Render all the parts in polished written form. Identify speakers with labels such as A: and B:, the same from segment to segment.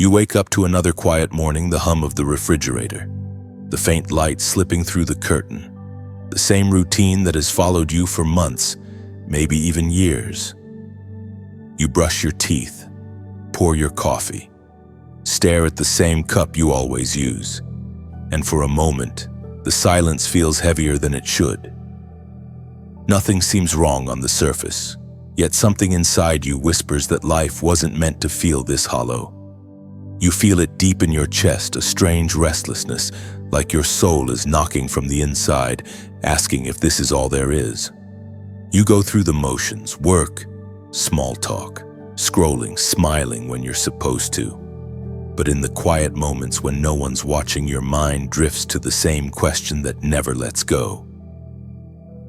A: You wake up to another quiet morning, the hum of the refrigerator, the faint light slipping through the curtain, the same routine that has followed you for months, maybe even years. You brush your teeth, pour your coffee, stare at the same cup you always use, and for a moment, the silence feels heavier than it should. Nothing seems wrong on the surface, yet something inside you whispers that life wasn't meant to feel this hollow. You feel it deep in your chest, a strange restlessness, like your soul is knocking from the inside, asking if this is all there is. You go through the motions, work, small talk, scrolling, smiling when you're supposed to. But in the quiet moments when no one's watching, your mind drifts to the same question that never lets go.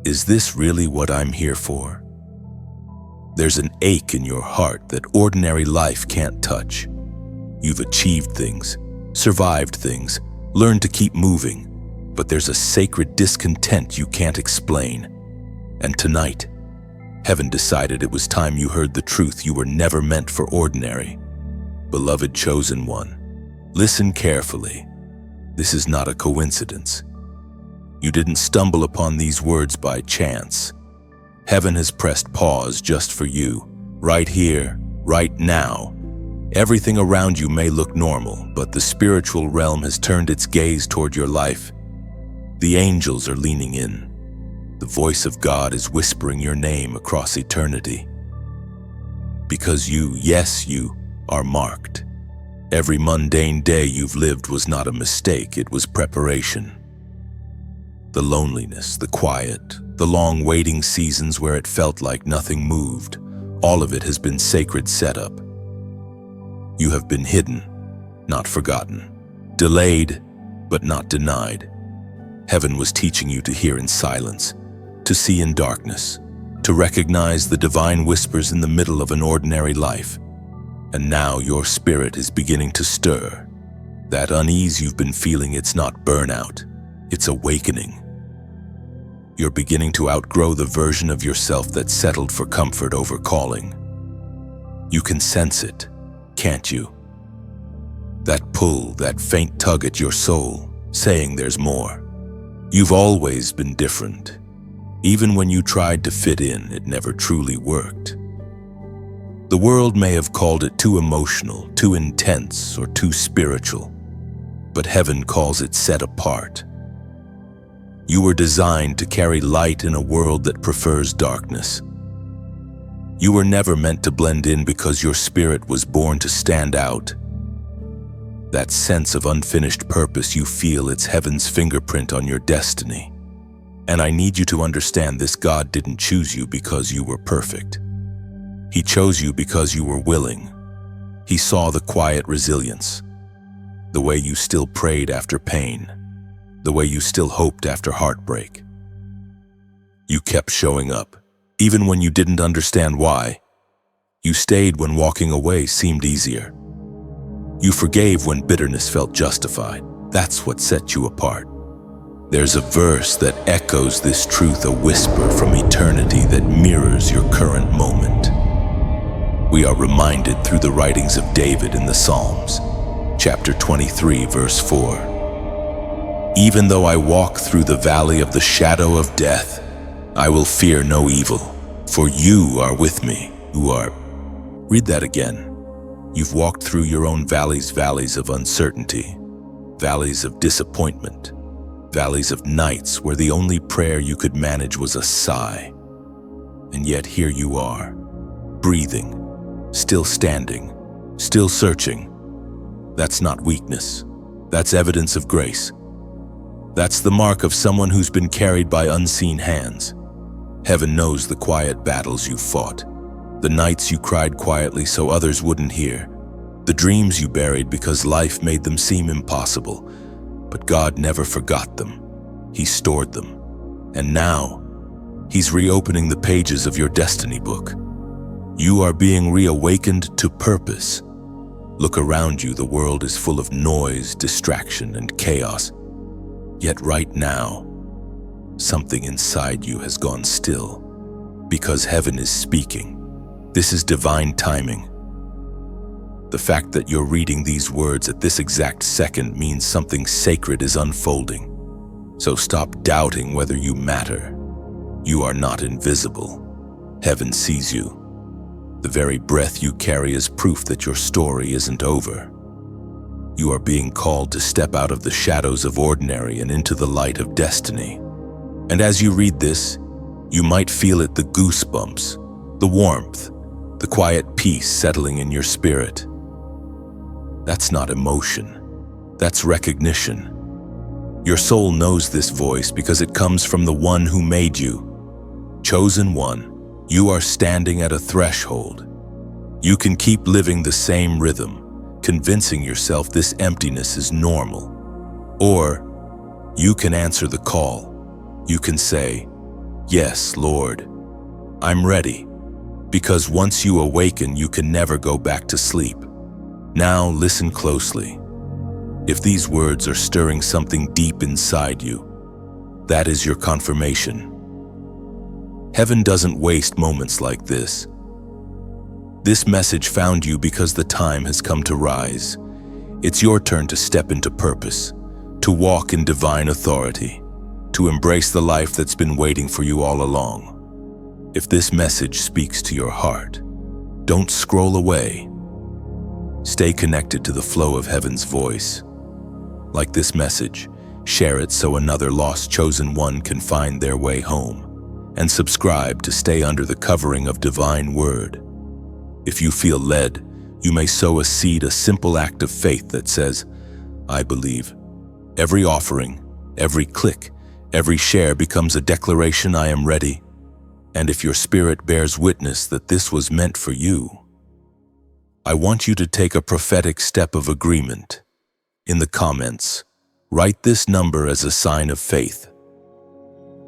A: Is this really what I'm here for? There's an ache in your heart that ordinary life can't touch. You've achieved things, survived things, learned to keep moving, but there's a sacred discontent you can't explain. And tonight, heaven decided it was time you heard the truth. You were never meant for ordinary. Beloved chosen one, listen carefully. This is not a coincidence. You didn't stumble upon these words by chance. Heaven has pressed pause just for you, right here, right now. Everything around you may look normal, but the spiritual realm has turned its gaze toward your life. The angels are leaning in. The voice of God is whispering your name across eternity. Because you, yes, you, are marked. Every mundane day you've lived was not a mistake, it was preparation. The loneliness, the quiet, the long waiting seasons where it felt like nothing moved, all of it has been sacred setup. You have been hidden, not forgotten, delayed, but not denied. Heaven was teaching you to hear in silence, to see in darkness, to recognize the divine whispers in the middle of an ordinary life. And now your spirit is beginning to stir. That unease you've been feeling, it's not burnout, it's awakening. You're beginning to outgrow the version of yourself that settled for comfort over calling. You can sense it, can't you? That pull, that faint tug at your soul, saying there's more. You've always been different. Even when you tried to fit in, it never truly worked. The world may have called it too emotional, too intense, or too spiritual, but heaven calls it set apart. You were designed to carry light in a world that prefers darkness. You were never meant to blend in because your spirit was born to stand out. That sense of unfinished purpose you feel, it's heaven's fingerprint on your destiny. And I need you to understand this: God didn't choose you because you were perfect. He chose you because you were willing. He saw the quiet resilience, the way you still prayed after pain, the way you still hoped after heartbreak. You kept showing up, even when you didn't understand why. You stayed when walking away seemed easier. You forgave when bitterness felt justified. That's what set you apart. There's a verse that echoes this truth, a whisper from eternity that mirrors your current moment. We are reminded through the writings of David in the Psalms, chapter 23, verse 4. Even though I walk through the valley of the shadow of death, I will fear no evil, for you are with me. Read that again. You've walked through your own valleys of uncertainty, valleys of disappointment, valleys of nights where the only prayer you could manage was a sigh. And yet here you are, breathing, still standing, still searching. That's not weakness. That's evidence of grace. That's the mark of someone who's been carried by unseen hands. Heaven knows the quiet battles you fought, the nights you cried quietly so others wouldn't hear, the dreams you buried because life made them seem impossible. But God never forgot them. He stored them. And now, He's reopening the pages of your destiny book. You are being reawakened to purpose. Look around you, the world is full of noise, distraction, and chaos. Yet right now, something inside you has gone still, because heaven is speaking. This is divine timing. The fact that you're reading these words at this exact second means something sacred is unfolding. So stop doubting whether you matter. You are not invisible. Heaven sees you. The very breath you carry is proof that your story isn't over. You are being called to step out of the shadows of ordinary and into the light of destiny. And as you read this, you might feel it, the goosebumps, the warmth, the quiet peace settling in your spirit. That's not emotion. That's recognition. Your soul knows this voice because it comes from the one who made you. Chosen one, you are standing at a threshold. You can keep living the same rhythm, convincing yourself this emptiness is normal. Or you can answer the call. You can say, "Yes, Lord, I'm ready." Because once you awaken, you can never go back to sleep. Now listen closely. If these words are stirring something deep inside you, that is your confirmation. Heaven doesn't waste moments like this. This message found you because the time has come to rise. It's your turn to step into purpose, to walk in divine authority, to embrace the life that's been waiting for you all along. If this message speaks to your heart, don't scroll away. Stay connected to the flow of heaven's voice. Like this message, share it so another lost chosen one can find their way home. And subscribe to stay under the covering of divine word. If you feel led, you may sow a seed, a simple act of faith that says, "I believe." Every offering, every click, every share becomes a declaration, "I am ready." And if your spirit bears witness that this was meant for you, I want you to take a prophetic step of agreement. In the comments, write this number as a sign of faith.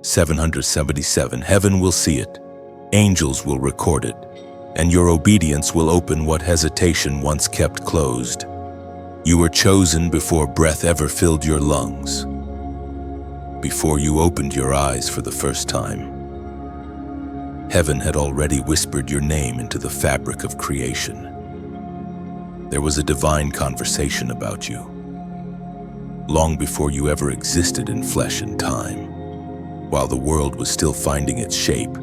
A: 777. Heaven will see it, angels will record it, and your obedience will open what hesitation once kept closed. You were chosen before breath ever filled your lungs, before you opened your eyes for the first time. Heaven had already whispered your name into the fabric of creation. There was a divine conversation about you, long before you ever existed in flesh and time. While the world was still finding its shape,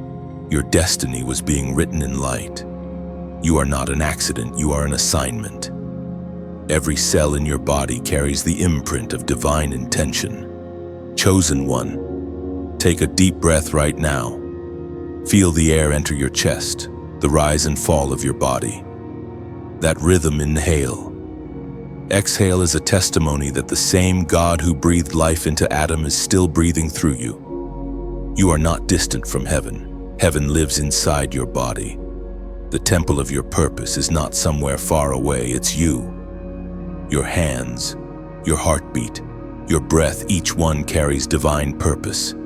A: your destiny was being written in light. You are not an accident, you are an assignment. Every cell in your body carries the imprint of divine intention. Chosen one, take a deep breath right now. Feel the air enter your chest, the rise and fall of your body. That rhythm, inhale. Exhale is a testimony that the same God who breathed life into Adam is still breathing through you. You are not distant from heaven. Heaven lives inside your body. The temple of your purpose is not somewhere far away, it's you. Your hands, your heartbeat, your breath, each one carries divine purpose.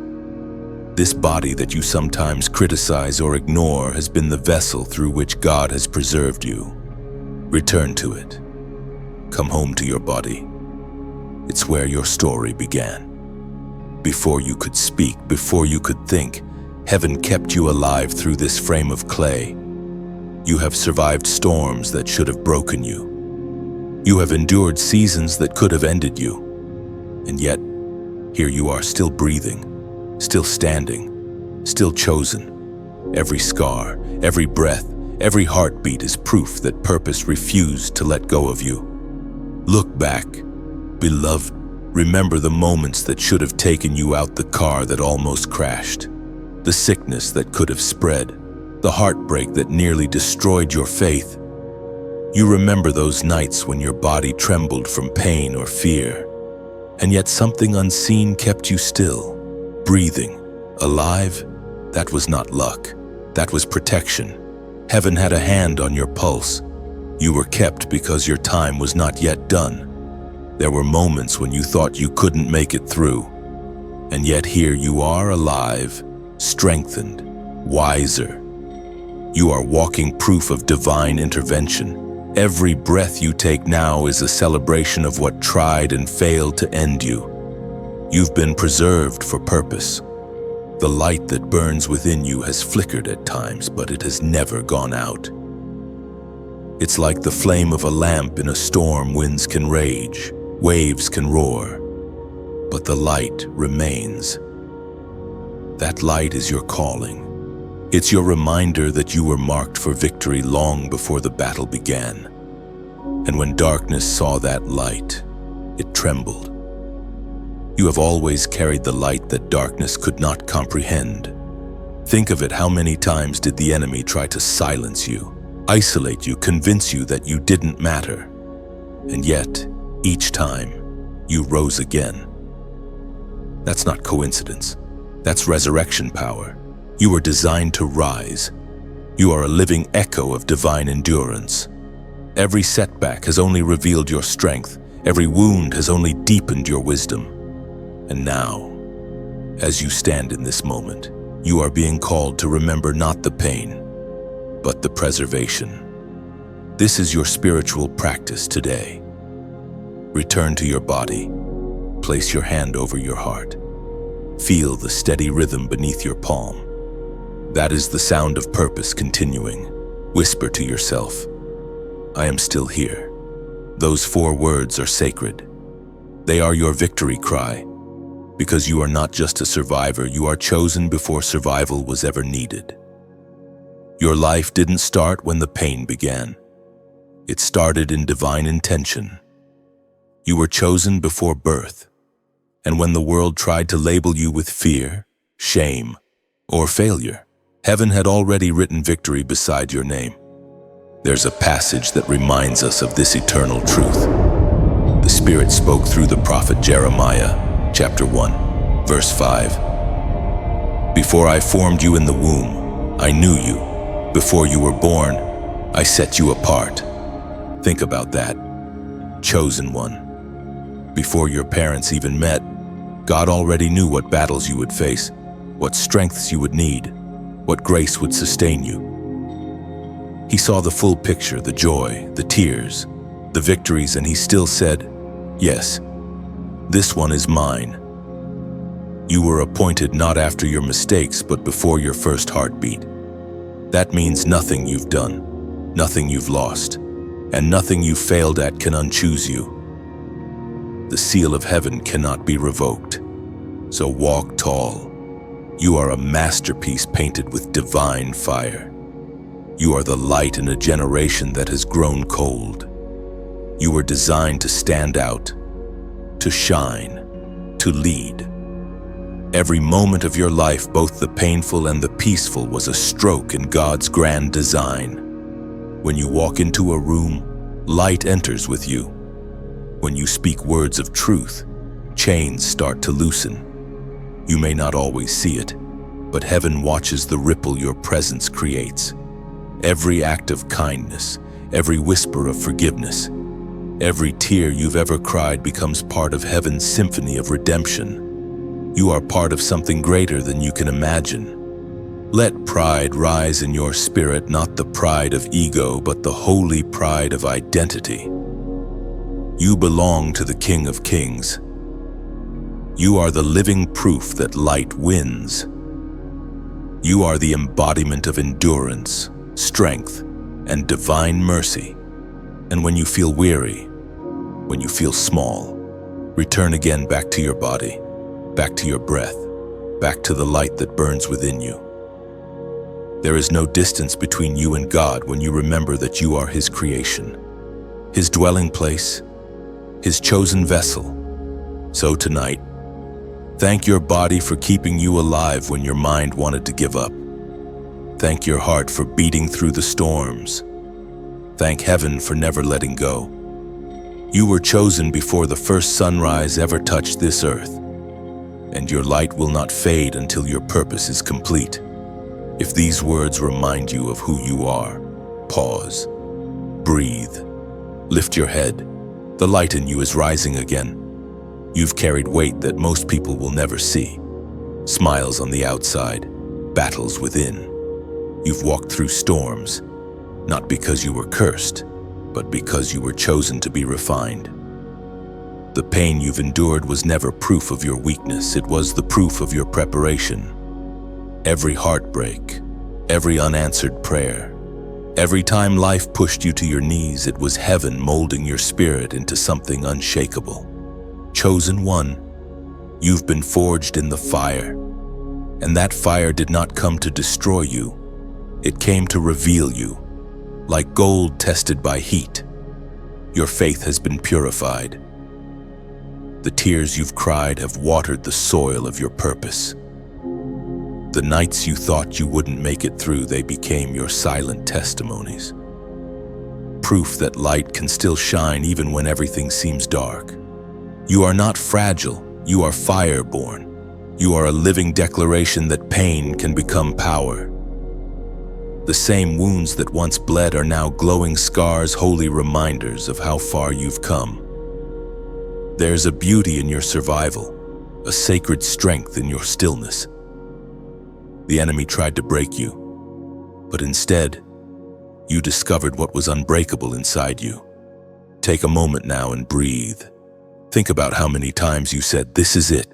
A: This body that you sometimes criticize or ignore has been the vessel through which God has preserved you. Return to it. Come home to your body. It's where your story began. Before you could speak, before you could think, heaven kept you alive through this frame of clay. You have survived storms that should have broken you. You have endured seasons that could have ended you. And yet, here you are, still breathing, still standing, still chosen. Every scar, every breath, every heartbeat is proof that purpose refused to let go of you. Look back, beloved. Remember the moments that should have taken you out, the car that almost crashed, the sickness that could have spread, the heartbreak that nearly destroyed your faith. You remember those nights when your body trembled from pain or fear, and yet something unseen kept you still, breathing, alive. That was not luck, that was protection. Heaven had a hand on your pulse. You were kept because your time was not yet done. There were moments when you thought you couldn't make it through, and yet here you are, alive, strengthened, wiser. You are walking proof of divine intervention. Every breath you take now is a celebration of what tried and failed to end you. You've been preserved for purpose. The light that burns within you has flickered at times, but it has never gone out. It's like the flame of a lamp in a storm. Winds can rage, waves can roar, but the light remains. That light is your calling. It's your reminder that you were marked for victory long before the battle began. And when darkness saw that light, it trembled. You have always carried the light that darkness could not comprehend. Think of it, how many times did the enemy try to silence you, isolate you, convince you that you didn't matter? And yet, each time, you rose again. That's not coincidence. That's resurrection power. You were designed to rise. You are a living echo of divine endurance. Every setback has only revealed your strength. Every wound has only deepened your wisdom. And now, as you stand in this moment, you are being called to remember not the pain, but the preservation. This is your spiritual practice today. Return to your body. Place your hand over your heart. Feel the steady rhythm beneath your palm. That is the sound of purpose continuing. Whisper to yourself, I am still here. Those 4 words are sacred. They are your victory cry, because you are not just a survivor, you are chosen before survival was ever needed. Your life didn't start when the pain began. It started in divine intention. You were chosen before birth, and when the world tried to label you with fear, shame, or failure, heaven had already written victory beside your name. There's a passage that reminds us of this eternal truth. The Spirit spoke through the prophet Jeremiah, chapter 1, verse 5. Before I formed you in the womb, I knew you. Before you were born, I set you apart. Think about that. Chosen one. Before your parents even met, God already knew what battles you would face, what strengths you would need, what grace would sustain you. He saw the full picture, the joy, the tears, the victories, and he still said, yes, this one is mine. You were appointed not after your mistakes, but before your first heartbeat. That means nothing you've done, nothing you've lost, and nothing you failed at can unchoose you. The seal of heaven cannot be revoked. So walk tall. You are a masterpiece painted with divine fire. You are the light in a generation that has grown cold. You were designed to stand out, to shine, to lead. Every moment of your life, both the painful and the peaceful, was a stroke in God's grand design. When you walk into a room, light enters with you. When you speak words of truth, chains start to loosen. You may not always see it, but heaven watches the ripple your presence creates. Every act of kindness, every whisper of forgiveness, every tear you've ever cried becomes part of heaven's symphony of redemption. You are part of something greater than you can imagine. Let pride rise in your spirit, not the pride of ego, but the holy pride of identity. You belong to the King of Kings. You are the living proof that light wins. You are the embodiment of endurance, strength, and divine mercy. And when you feel weary, when you feel small, return again back to your body, back to your breath, back to the light that burns within you. There is no distance between you and God when you remember that you are His creation, His dwelling place, His chosen vessel. So tonight, thank your body for keeping you alive when your mind wanted to give up. Thank your heart for beating through the storms. Thank heaven for never letting go. You were chosen before the first sunrise ever touched this earth, and your light will not fade until your purpose is complete. If these words remind you of who you are, pause, breathe, lift your head. The light in you is rising again. You've carried weight that most people will never see. Smiles on the outside, battles within. You've walked through storms, not because you were cursed, but because you were chosen to be refined. The pain you've endured was never proof of your weakness, it was the proof of your preparation. Every heartbreak, every unanswered prayer, Every time life pushed you to your knees, it was heaven molding your spirit into something unshakable. Chosen one, you've been forged in the fire. And that fire did not come to destroy you. It came to reveal you. Like gold tested by heat, your faith has been purified. The tears you've cried have watered the soil of your purpose. The nights you thought you wouldn't make it through, they became your silent testimonies. Proof that light can still shine even when everything seems dark. You are not fragile, you are fire-born. You are a living declaration that pain can become power. The same wounds that once bled are now glowing scars, holy reminders of how far you've come. There's a beauty in your survival, a sacred strength in your stillness. The enemy tried to break you, but instead, you discovered what was unbreakable inside you. Take a moment now and breathe. Think about how many times you said, "This is it.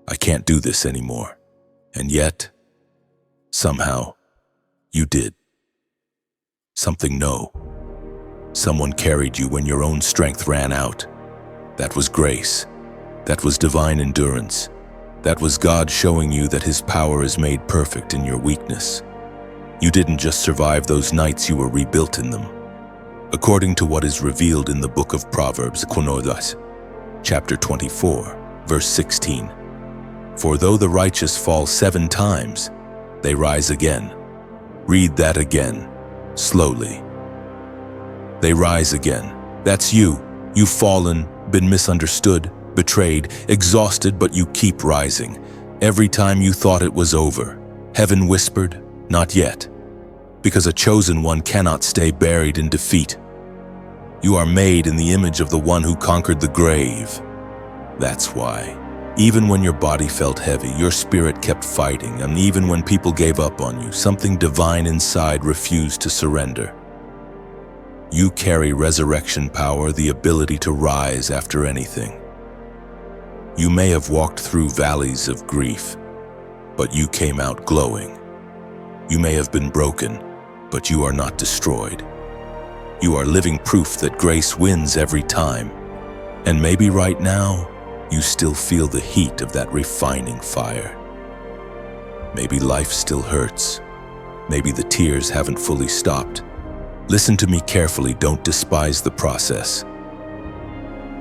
A: I can't do this anymore." And yet, somehow, you did. Someone carried you when your own strength ran out. That was grace. That was divine endurance. That was God showing you that His power is made perfect in your weakness. You didn't just survive those nights, you were rebuilt in them. According to what is revealed in the book of Proverbs, chapter 24, verse 16. For though the righteous fall 7 times, they rise again. Read that again, slowly. They rise again. That's you. You've fallen, been misunderstood, betrayed, exhausted, but you keep rising. Every time you thought it was over, heaven whispered, "Not yet." Because a chosen one cannot stay buried in defeat. You are made in the image of the one who conquered the grave. That's why. Even when your body felt heavy, your spirit kept fighting, and even when people gave up on you, something divine inside refused to surrender. You carry resurrection power, the ability to rise after anything. You may have walked through valleys of grief, but you came out glowing. You may have been broken, but you are not destroyed. You are living proof that grace wins every time. And maybe right now, you still feel the heat of that refining fire. Maybe life still hurts. Maybe the tears haven't fully stopped. Listen to me carefully, don't despise the process.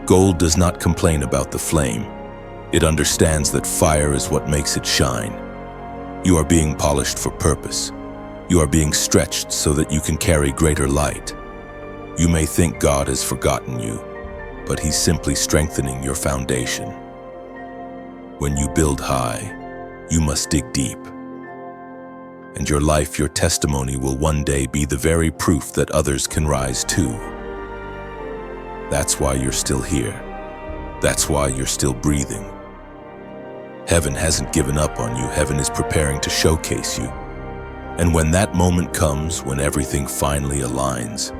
A: Gold does not complain about the flame. It understands that fire is what makes it shine. You are being polished for purpose. You are being stretched so that you can carry greater light. You may think God has forgotten you, but He's simply strengthening your foundation. When you build high, you must dig deep. And your life, your testimony will one day be the very proof that others can rise too. That's why you're still here. That's why you're still breathing. Heaven hasn't given up on you. Heaven is preparing to showcase you. And when that moment comes, when everything finally aligns,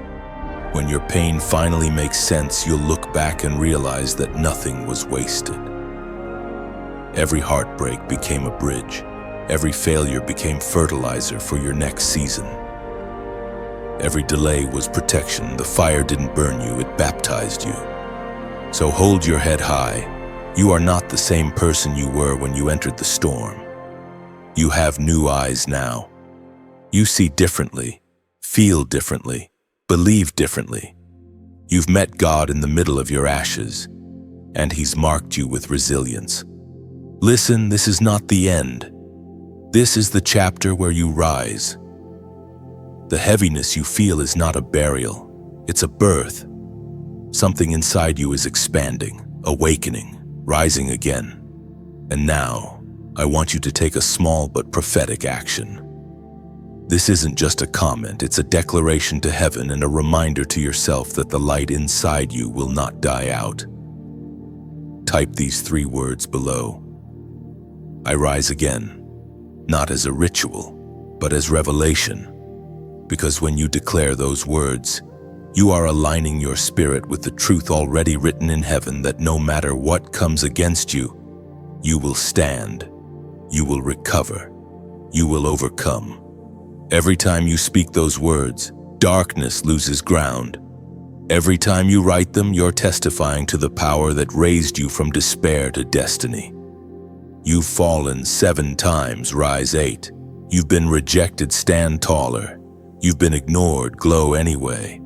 A: when your pain finally makes sense, you'll look back and realize that nothing was wasted. Every heartbreak became a bridge. Every failure became fertilizer for your next season. Every delay was protection. The fire didn't burn you, it baptized you. So hold your head high. You are not the same person you were when you entered the storm. You have new eyes now. You see differently, feel differently, believe differently. You've met God in the middle of your ashes, and He's marked you with resilience. Listen, this is not the end. This is the chapter where you rise. The heaviness you feel is not a burial, it's a birth. Something inside you is expanding, awakening, rising again. And now, I want you to take a small but prophetic action. This isn't just a comment, it's a declaration to heaven and a reminder to yourself that the light inside you will not die out. Type these 3 words below. I rise again, not as a ritual, but as revelation. Because when you declare those words, you are aligning your spirit with the truth already written in heaven that no matter what comes against you, you will stand, you will recover, you will overcome. Every time you speak those words, darkness loses ground. Every time you write them, you're testifying to the power that raised you from despair to destiny. You've fallen 7 times, rise 8. You've been rejected, stand taller. You've been ignored, glow anyway.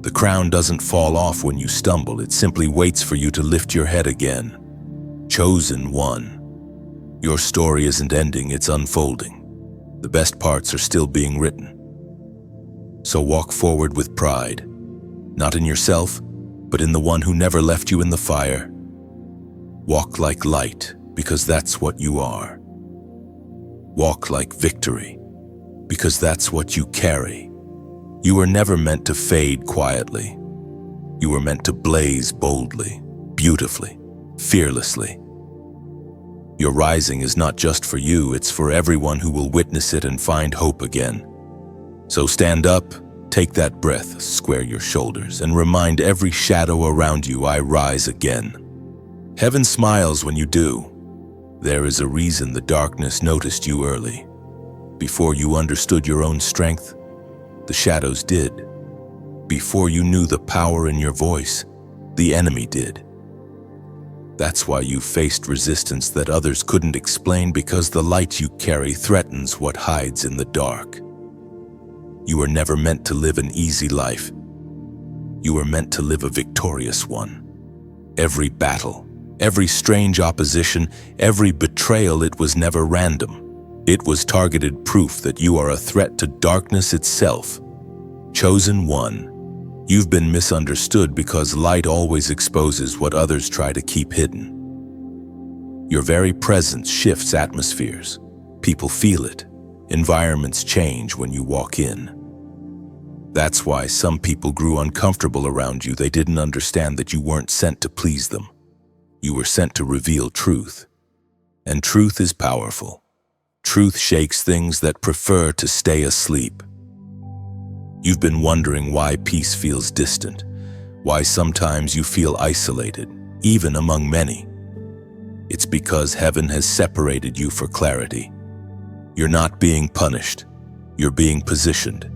A: The crown doesn't fall off when you stumble, it simply waits for you to lift your head again. Chosen one. Your story isn't ending, it's unfolding. The best parts are still being written. So walk forward with pride, not in yourself, but in the one who never left you in the fire. Walk like light, because that's what you are. Walk like victory, because that's what you carry. You were never meant to fade quietly. You were meant to blaze boldly, beautifully, fearlessly. Your rising is not just for you, it's for everyone who will witness it and find hope again. So stand up, take that breath, square your shoulders, and remind every shadow around you, I rise again. Heaven smiles when you do. There is a reason the darkness noticed you early. Before you understood your own strength, the shadows did. Before you knew the power in your voice, the enemy did. That's why you faced resistance that others couldn't explain, because the light you carry threatens what hides in the dark. You were never meant to live an easy life. You were meant to live a victorious one. Every battle, every strange opposition, every betrayal, it was never random. It was targeted proof that you are a threat to darkness itself. Chosen one, you've been misunderstood because light always exposes what others try to keep hidden. Your very presence shifts atmospheres. People feel it. Environments change when you walk in. That's why some people grew uncomfortable around you. They didn't understand that you weren't sent to please them. You were sent to reveal truth. And truth is powerful. Truth shakes things that prefer to stay asleep. You've been wondering why peace feels distant, why sometimes you feel isolated, even among many. It's because heaven has separated you for clarity. You're not being punished, you're being positioned.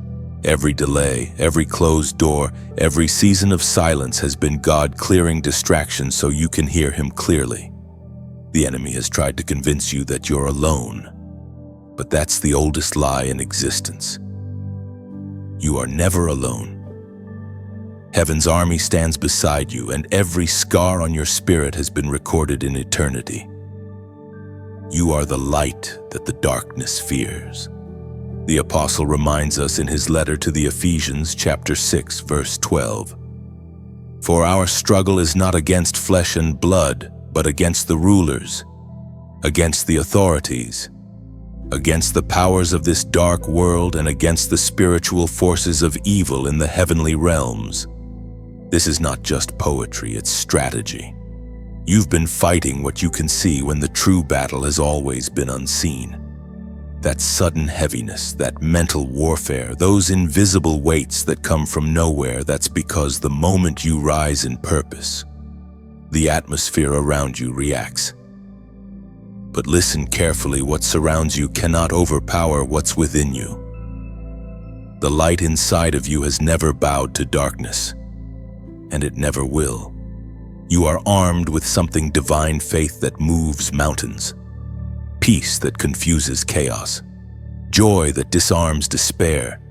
A: Every delay, every closed door, every season of silence has been God clearing distractions so you can hear Him clearly. The enemy has tried to convince you that you're alone, but that's the oldest lie in existence. You are never alone. Heaven's army stands beside you, and every scar on your spirit has been recorded in eternity. You are the light that the darkness fears. The apostle reminds us in his letter to the Ephesians, chapter 6, verse 12. For our struggle is not against flesh and blood, but against the rulers, against the authorities, against the powers of this dark world, and against the spiritual forces of evil in the heavenly realms. This is not just poetry, it's strategy. You've been fighting what you can see when the true battle has always been unseen. That sudden heaviness, that mental warfare, those invisible weights that come from nowhere, that's because the moment you rise in purpose, the atmosphere around you reacts. But listen carefully, what surrounds you cannot overpower what's within you. The light inside of you has never bowed to darkness, and it never will. You are armed with something divine, faith that moves mountains, peace that confuses chaos, joy that disarms despair.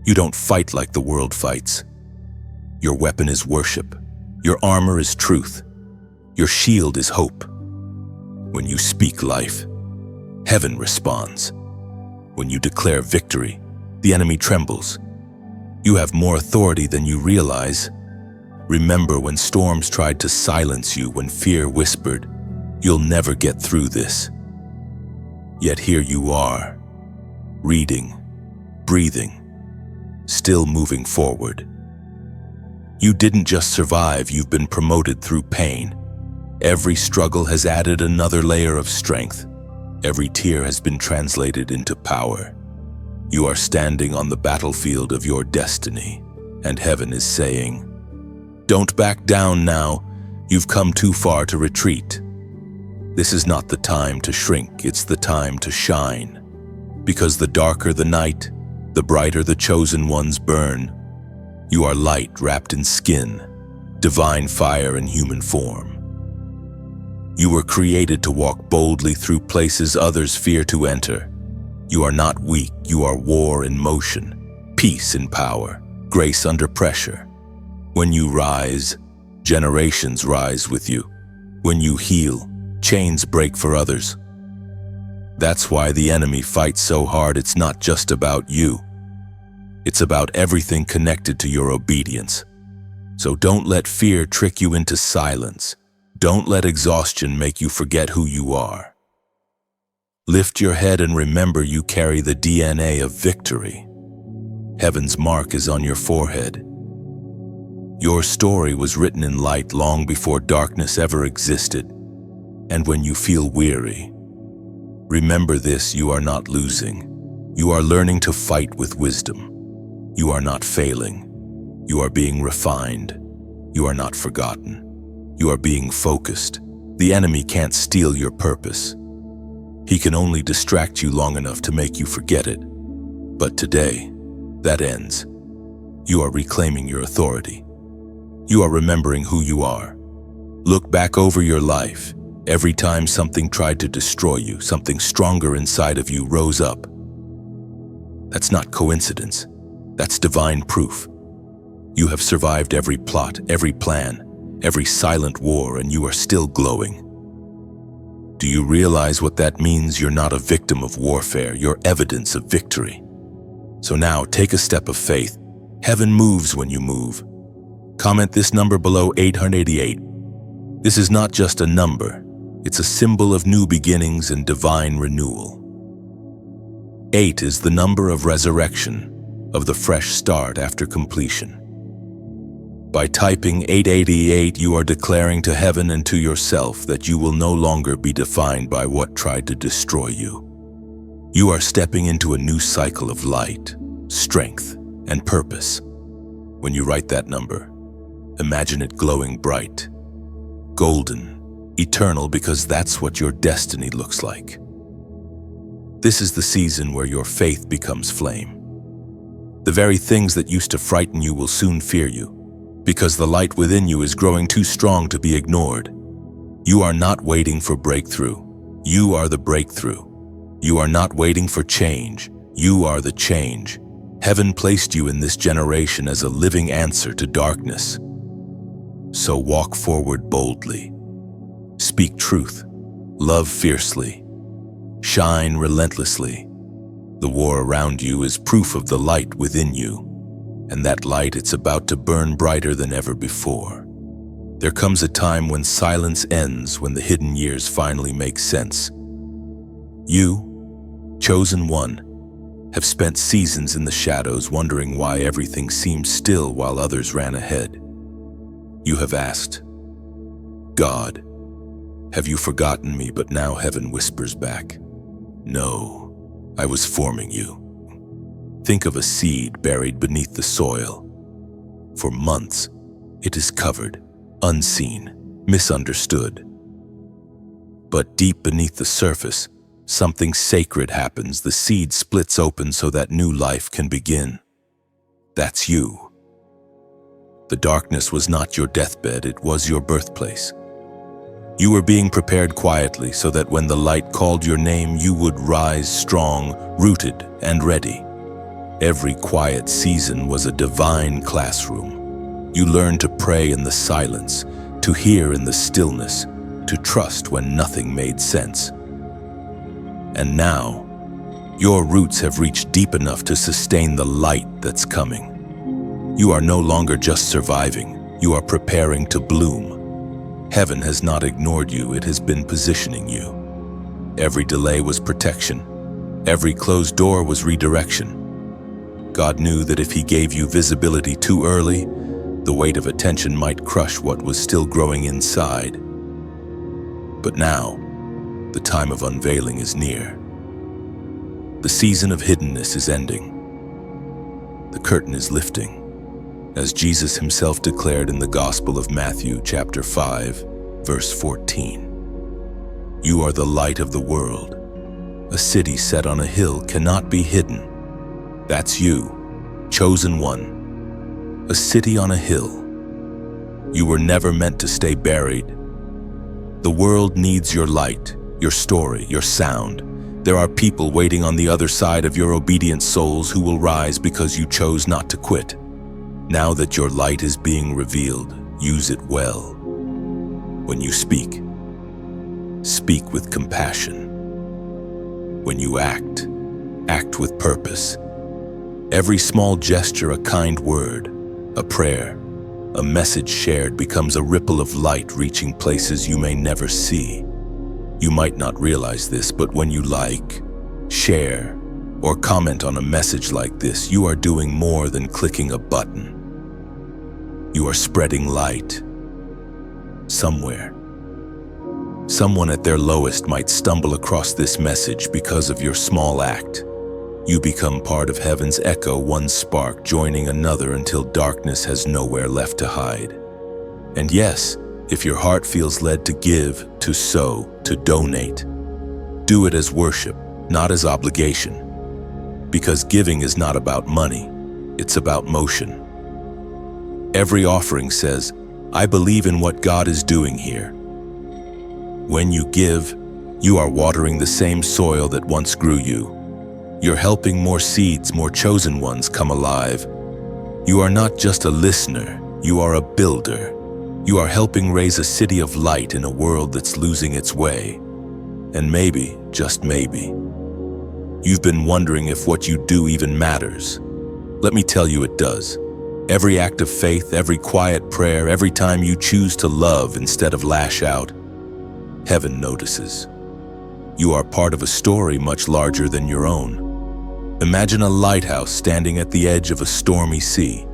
A: You don't fight like the world fights. Your weapon is worship. Your armor is truth. Your shield is hope. When you speak life, heaven responds. When you declare victory, the enemy trembles. You have more authority than you realize. Remember when storms tried to silence you, when fear whispered, "You'll never get through this." Yet here you are, reading, breathing, still moving forward. You didn't just survive, you've been promoted through pain. Every struggle has added another layer of strength. Every tear has been translated into power. You are standing on the battlefield of your destiny, and heaven is saying, "Don't back down now. You've come too far to retreat." This is not the time to shrink, it's the time to shine. Because the darker the night, the brighter the chosen ones burn. You are light wrapped in skin, divine fire in human form. You were created to walk boldly through places others fear to enter. You are not weak, you are war in motion, peace in power, grace under pressure. When you rise, generations rise with you. When you heal, chains break for others. That's why the enemy fights so hard. It's not just about you. It's about everything connected to your obedience. So don't let fear trick you into silence. Don't let exhaustion make you forget who you are. Lift your head and remember you carry the DNA of victory. Heaven's mark is on your forehead. Your story was written in light long before darkness ever existed. And when you feel weary, remember this: you are not losing. You are learning to fight with wisdom. You are not failing. You are being refined. You are not forgotten. You are being focused. The enemy can't steal your purpose. He can only distract you long enough to make you forget it. But today, that ends. You are reclaiming your authority. You are remembering who you are. Look back over your life. Every time something tried to destroy you, something stronger inside of you rose up. That's not coincidence. That's divine proof. You have survived every plot, every plan, every silent war, and you are still glowing. Do you realize what that means? You're not a victim of warfare, you're evidence of victory. So now take a step of faith. Heaven moves when you move. Comment this number below, 888. This is not just a number, it's a symbol of new beginnings and divine renewal. 8 is the number of resurrection, of the fresh start after completion. By typing 888, you are declaring to heaven and to yourself that you will no longer be defined by what tried to destroy you. You are stepping into a new cycle of light, strength, and purpose. When you write that number, imagine it glowing bright, golden, eternal, because that's what your destiny looks like. This is the season where your faith becomes flame. The very things that used to frighten you will soon fear you, because the light within you is growing too strong to be ignored. You are not waiting for breakthrough. You are the breakthrough. You are not waiting for change. You are the change. Heaven placed you in this generation as a living answer to darkness. So walk forward boldly. Speak truth. Love fiercely. Shine relentlessly. The war around you is proof of the light within you. And that light, it's about to burn brighter than ever before. There comes a time when silence ends, when the hidden years finally make sense. You, chosen one, have spent seasons in the shadows wondering why everything seemed still while others ran ahead. You have asked, God, have you forgotten me? But now heaven whispers back, no, I was forming you. Think of a seed buried beneath the soil. For months, it is covered, unseen, misunderstood. But deep beneath the surface, something sacred happens. The seed splits open so that new life can begin. That's you. The darkness was not your deathbed, it was your birthplace. You were being prepared quietly so that when the light called your name, you would rise strong, rooted, and ready. Every quiet season was a divine classroom. You learned to pray in the silence, to hear in the stillness, to trust when nothing made sense. And now, your roots have reached deep enough to sustain the light that's coming. You are no longer just surviving, you are preparing to bloom. Heaven has not ignored you, it has been positioning you. Every delay was protection. Every closed door was redirection. God knew that if He gave you visibility too early, the weight of attention might crush what was still growing inside. But now, the time of unveiling is near. The season of hiddenness is ending. The curtain is lifting, as Jesus Himself declared in the Gospel of Matthew, chapter 5, verse 14. You are the light of the world. A city set on a hill cannot be hidden. That's you, chosen one. A city on a hill. You were never meant to stay buried. The world needs your light, your story, your sound. There are people waiting on the other side of your obedient souls who will rise because you chose not to quit. Now that your light is being revealed, use it well. When you speak, speak with compassion. When you act, act with purpose. Every small gesture, a kind word, a prayer, a message shared becomes a ripple of light reaching places you may never see. You might not realize this, but when you like, share, or comment on a message like this, you are doing more than clicking a button. You are spreading light. Somewhere, someone at their lowest might stumble across this message because of your small act. You become part of heaven's echo, one spark joining another until darkness has nowhere left to hide. And yes, if your heart feels led to give, to sow, to donate, do it as worship, not as obligation. Because giving is not about money, it's about motion. Every offering says, I believe in what God is doing here. When you give, you are watering the same soil that once grew you. You're helping more seeds, more chosen ones come alive. You are not just a listener, you are a builder. You are helping raise a city of light in a world that's losing its way. And maybe, just maybe, you've been wondering if what you do even matters. Let me tell you it does. Every act of faith, every quiet prayer, every time you choose to love instead of lash out, heaven notices. You are part of a story much larger than your own. Imagine a lighthouse standing at the edge of a stormy sea.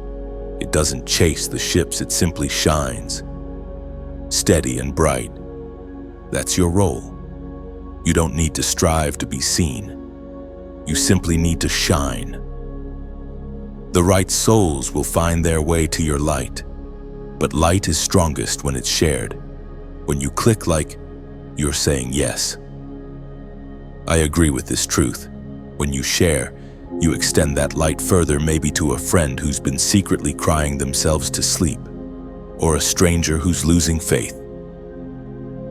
A: It doesn't chase the ships, it simply shines. Steady and bright. That's your role. You don't need to strive to be seen. You simply need to shine. The right souls will find their way to your light. But light is strongest when it's shared. When you click like you're saying yes. I agree with this truth. When you share, you extend that light further, maybe to a friend who's been secretly crying themselves to sleep, or a stranger who's losing faith.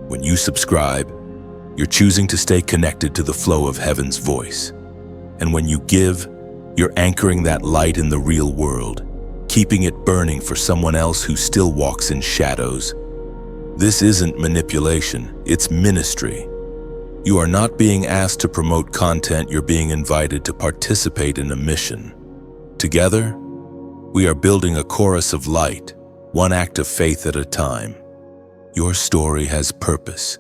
A: When you subscribe, you're choosing to stay connected to the flow of heaven's voice. And when you give, you're anchoring that light in the real world, keeping it burning for someone else who still walks in shadows. This isn't manipulation, it's ministry. You are not being asked to promote content, you're being invited to participate in a mission. Together, we are building a chorus of light, one act of faith at a time. Your story has purpose.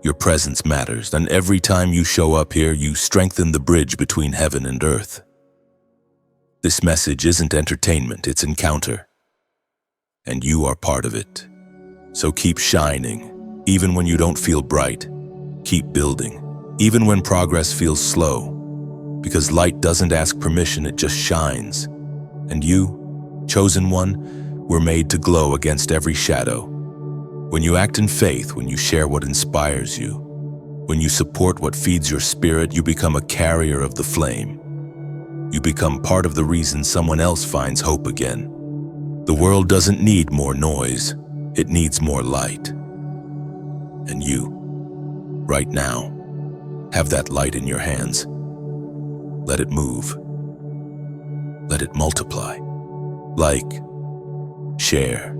A: Your presence matters, and every time you show up here, you strengthen the bridge between heaven and earth. This message isn't entertainment, it's encounter. And you are part of it. So keep shining, even when you don't feel bright. Keep building, even when progress feels slow. Because light doesn't ask permission, it just shines. And you, chosen one, were made to glow against every shadow. When you act in faith, when you share what inspires you, when you support what feeds your spirit, you become a carrier of the flame. You become part of the reason someone else finds hope again. The world doesn't need more noise, it needs more light. And you, right now, have that light in your hands. Let it move. Let it multiply. Like, share,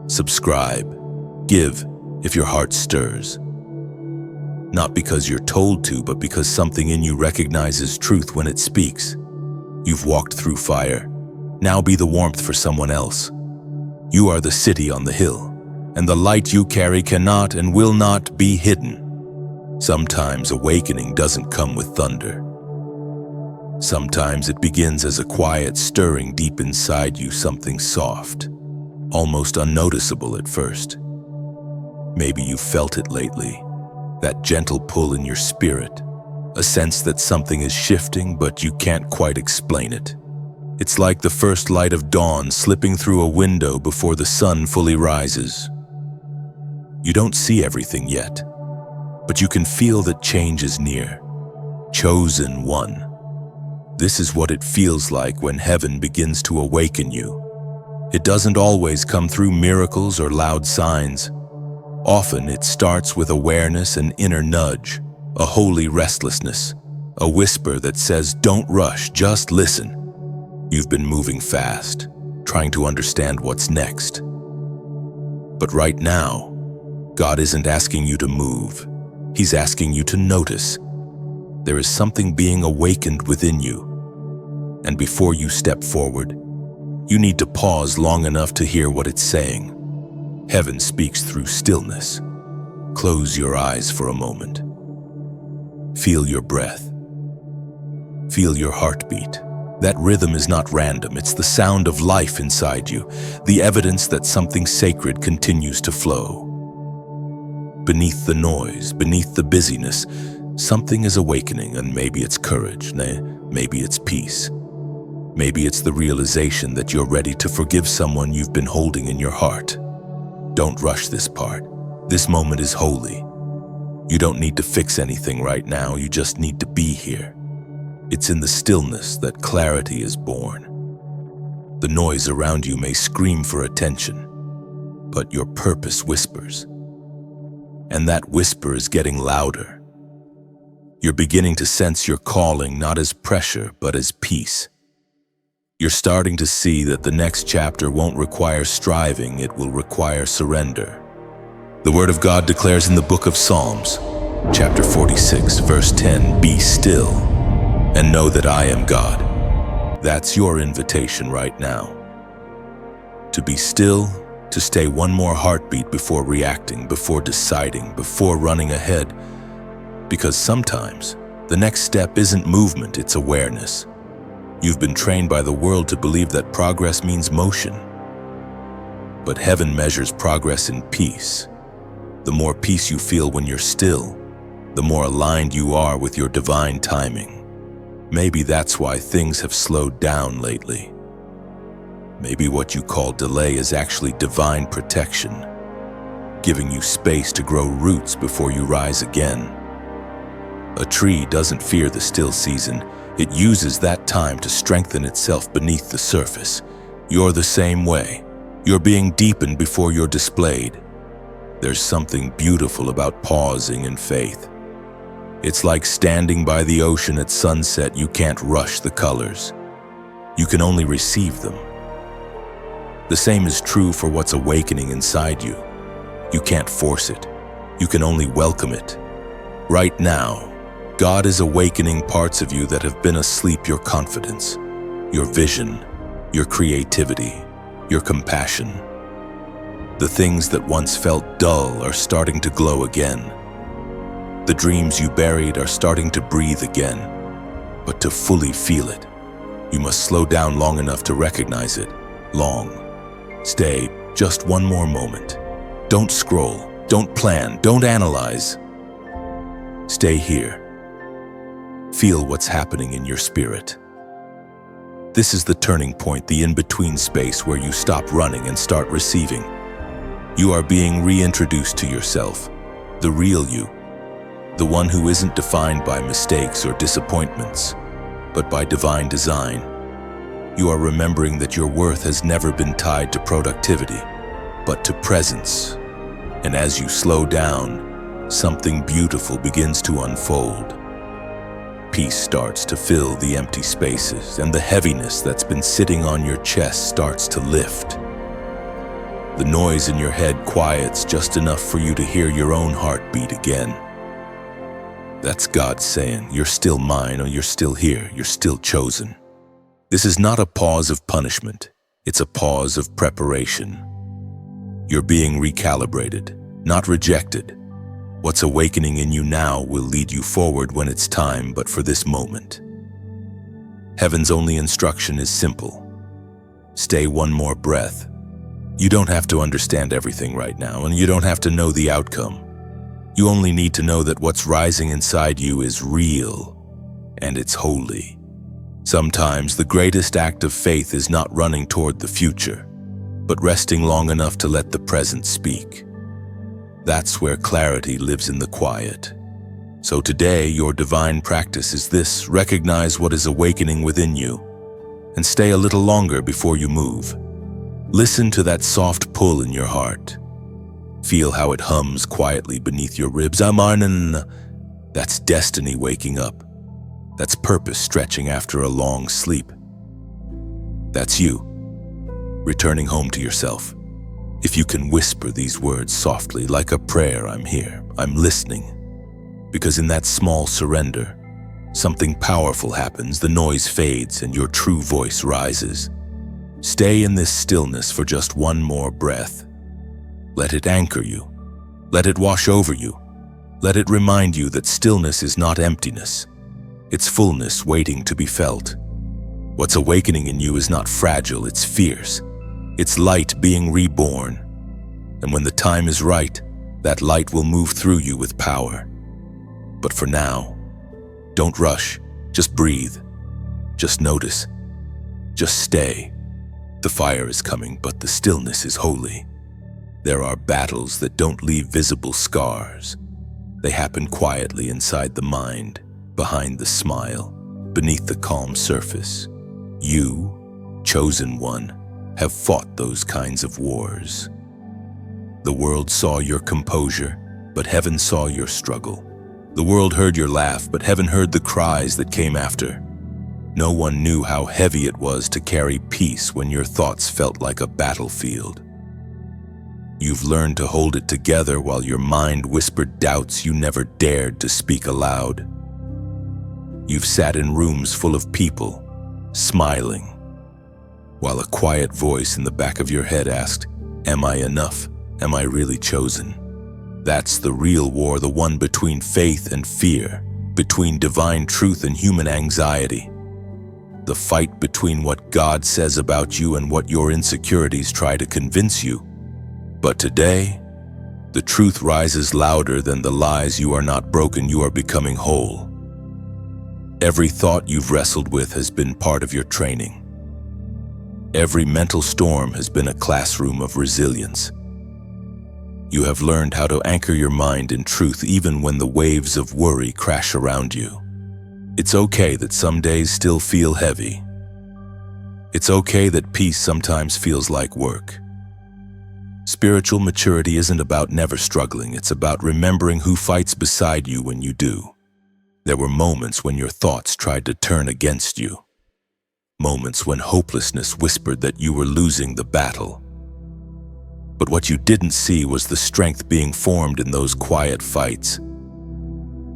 A: subscribe, give if your heart stirs. Not because you're told to, but because something in you recognizes truth when it speaks. You've walked through fire. Now be the warmth for someone else. You are the city on the hill, and the light you carry cannot and will not be hidden. Sometimes awakening doesn't come with thunder. Sometimes it begins as a quiet stirring deep inside you, something soft, almost unnoticeable at first. Maybe you've felt it lately, that gentle pull in your spirit, a sense that something is shifting but you can't quite explain it. It's like the first light of dawn slipping through a window before the sun fully rises. You don't see everything yet, but you can feel that change is near. Chosen one. This is what it feels like when heaven begins to awaken you. It doesn't always come through miracles or loud signs. Often it starts with awareness and inner nudge, a holy restlessness, a whisper that says, "Don't rush, just listen." You've been moving fast, trying to understand what's next. But right now, God isn't asking you to move. He's asking you to notice. There is something being awakened within you. And before you step forward, you need to pause long enough to hear what it's saying. Heaven speaks through stillness. Close your eyes for a moment. Feel your breath. Feel your heartbeat. That rhythm is not random. It's the sound of life inside you, the evidence that something sacred continues to flow. Beneath the noise, beneath the busyness, something is awakening, and maybe it's courage, maybe it's peace. Maybe it's the realization that you're ready to forgive someone you've been holding in your heart. Don't rush this part. This moment is holy. You don't need to fix anything right now, you just need to be here. It's in the stillness that clarity is born. The noise around you may scream for attention, but your purpose whispers. And that whisper is getting louder. You're beginning to sense your calling not as pressure, but as peace. You're starting to see that the next chapter won't require striving, it will require surrender. The Word of God declares in the book of Psalms, chapter 46, verse 10, "Be still and know that I am God." That's your invitation right now. To be still, to stay one more heartbeat before reacting, before deciding, before running ahead. Because sometimes the next step isn't movement, it's awareness. You've been trained by the world to believe that progress means motion. But heaven measures progress in peace. The more peace you feel when you're still, the more aligned you are with your divine timing. Maybe that's why things have slowed down lately. Maybe what you call delay is actually divine protection, giving you space to grow roots before you rise again. A tree doesn't fear the still season. It uses that time to strengthen itself beneath the surface. You're the same way. You're being deepened before you're displayed. There's something beautiful about pausing in faith. It's like standing by the ocean at sunset. You can't rush the colors. You can only receive them. The same is true for what's awakening inside you. You can't force it. You can only welcome it. Right now, God is awakening parts of you that have been asleep: your confidence, your vision, your creativity, your compassion. The things that once felt dull are starting to glow again. The dreams you buried are starting to breathe again. But to fully feel it, you must slow down long enough to recognize it. Stay just one more moment. Don't scroll, don't plan, don't analyze. Stay here. Feel what's happening in your spirit. This is the turning point, the in-between space where you stop running and start receiving. You are being reintroduced to yourself, the real you, the one who isn't defined by mistakes or disappointments, but by divine design. You are remembering that your worth has never been tied to productivity, but to presence. And as you slow down, something beautiful begins to unfold. Peace starts to fill the empty spaces, and the heaviness that's been sitting on your chest starts to lift. The noise in your head quiets just enough for you to hear your own heartbeat again. That's God saying, "You're still mine," or "You're still here, you're still chosen." This is not a pause of punishment, it's a pause of preparation. You're being recalibrated, not rejected. What's awakening in you now will lead you forward when it's time, but for this moment. Heaven's only instruction is simple. Stay one more breath. You don't have to understand everything right now, and you don't have to know the outcome. You only need to know that what's rising inside you is real, and it's holy. Sometimes the greatest act of faith is not running toward the future, but resting long enough to let the present speak. That's where clarity lives in the quiet. So today, your divine practice is this: recognize what is awakening within you and stay a little longer before you move. Listen to that soft pull in your heart. Feel how it hums quietly beneath your ribs. That's destiny waking up. That's purpose stretching after a long sleep. That's you, returning home to yourself. If you can whisper these words softly, like a prayer: I'm here, I'm listening. Because in that small surrender, something powerful happens. The noise fades and your true voice rises. Stay in this stillness for just one more breath. Let it anchor you. Let it wash over you. Let it remind you that stillness is not emptiness. It's fullness waiting to be felt. What's awakening in you is not fragile, it's fierce. It's light being reborn. And when the time is right, that light will move through you with power. But for now, don't rush. Just breathe. Just notice. Just stay. The fire is coming, but the stillness is holy. There are battles that don't leave visible scars. They happen quietly inside the mind, behind the smile, beneath the calm surface. You, chosen one, have fought those kinds of wars. The world saw your composure, but heaven saw your struggle. The world heard your laugh, but heaven heard the cries that came after. No one knew how heavy it was to carry peace when your thoughts felt like a battlefield. You've learned to hold it together while your mind whispered doubts you never dared to speak aloud. You've sat in rooms full of people, smiling, while a quiet voice in the back of your head asked, "Am I enough? Am I really chosen?" That's the real war, the one between faith and fear, between divine truth and human anxiety. The fight between what God says about you and what your insecurities try to convince you. But today, the truth rises louder than the lies. You are not broken, you are becoming whole. Every thought you've wrestled with has been part of your training. Every mental storm has been a classroom of resilience. You have learned how to anchor your mind in truth even when the waves of worry crash around you. It's okay that some days still feel heavy. It's okay that peace sometimes feels like work. Spiritual maturity isn't about never struggling, it's about remembering who fights beside you when you do. There were moments when your thoughts tried to turn against you. Moments when hopelessness whispered that you were losing the battle. But what you didn't see was the strength being formed in those quiet fights.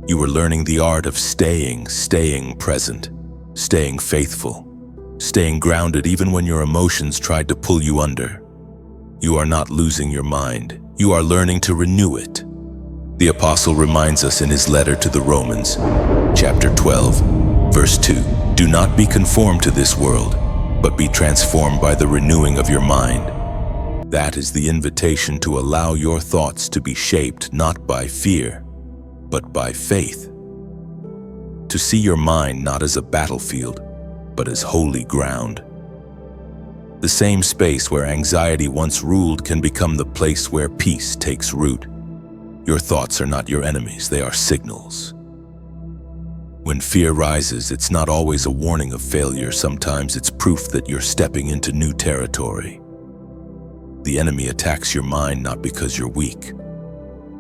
A: You were learning the art of staying present, staying faithful, staying grounded even when your emotions tried to pull you under. You are not losing your mind, you are learning to renew it. The apostle reminds us in his letter to the Romans, chapter 12, verse 2, "Do not be conformed to this world, but be transformed by the renewing of your mind." That is the invitation to allow your thoughts to be shaped not by fear, but by faith. To see your mind not as a battlefield, but as holy ground. The same space where anxiety once ruled can become the place where peace takes root. Your thoughts are not your enemies, they are signals. When fear rises, it's not always a warning of failure. Sometimes it's proof that you're stepping into new territory. The enemy attacks your mind not because you're weak,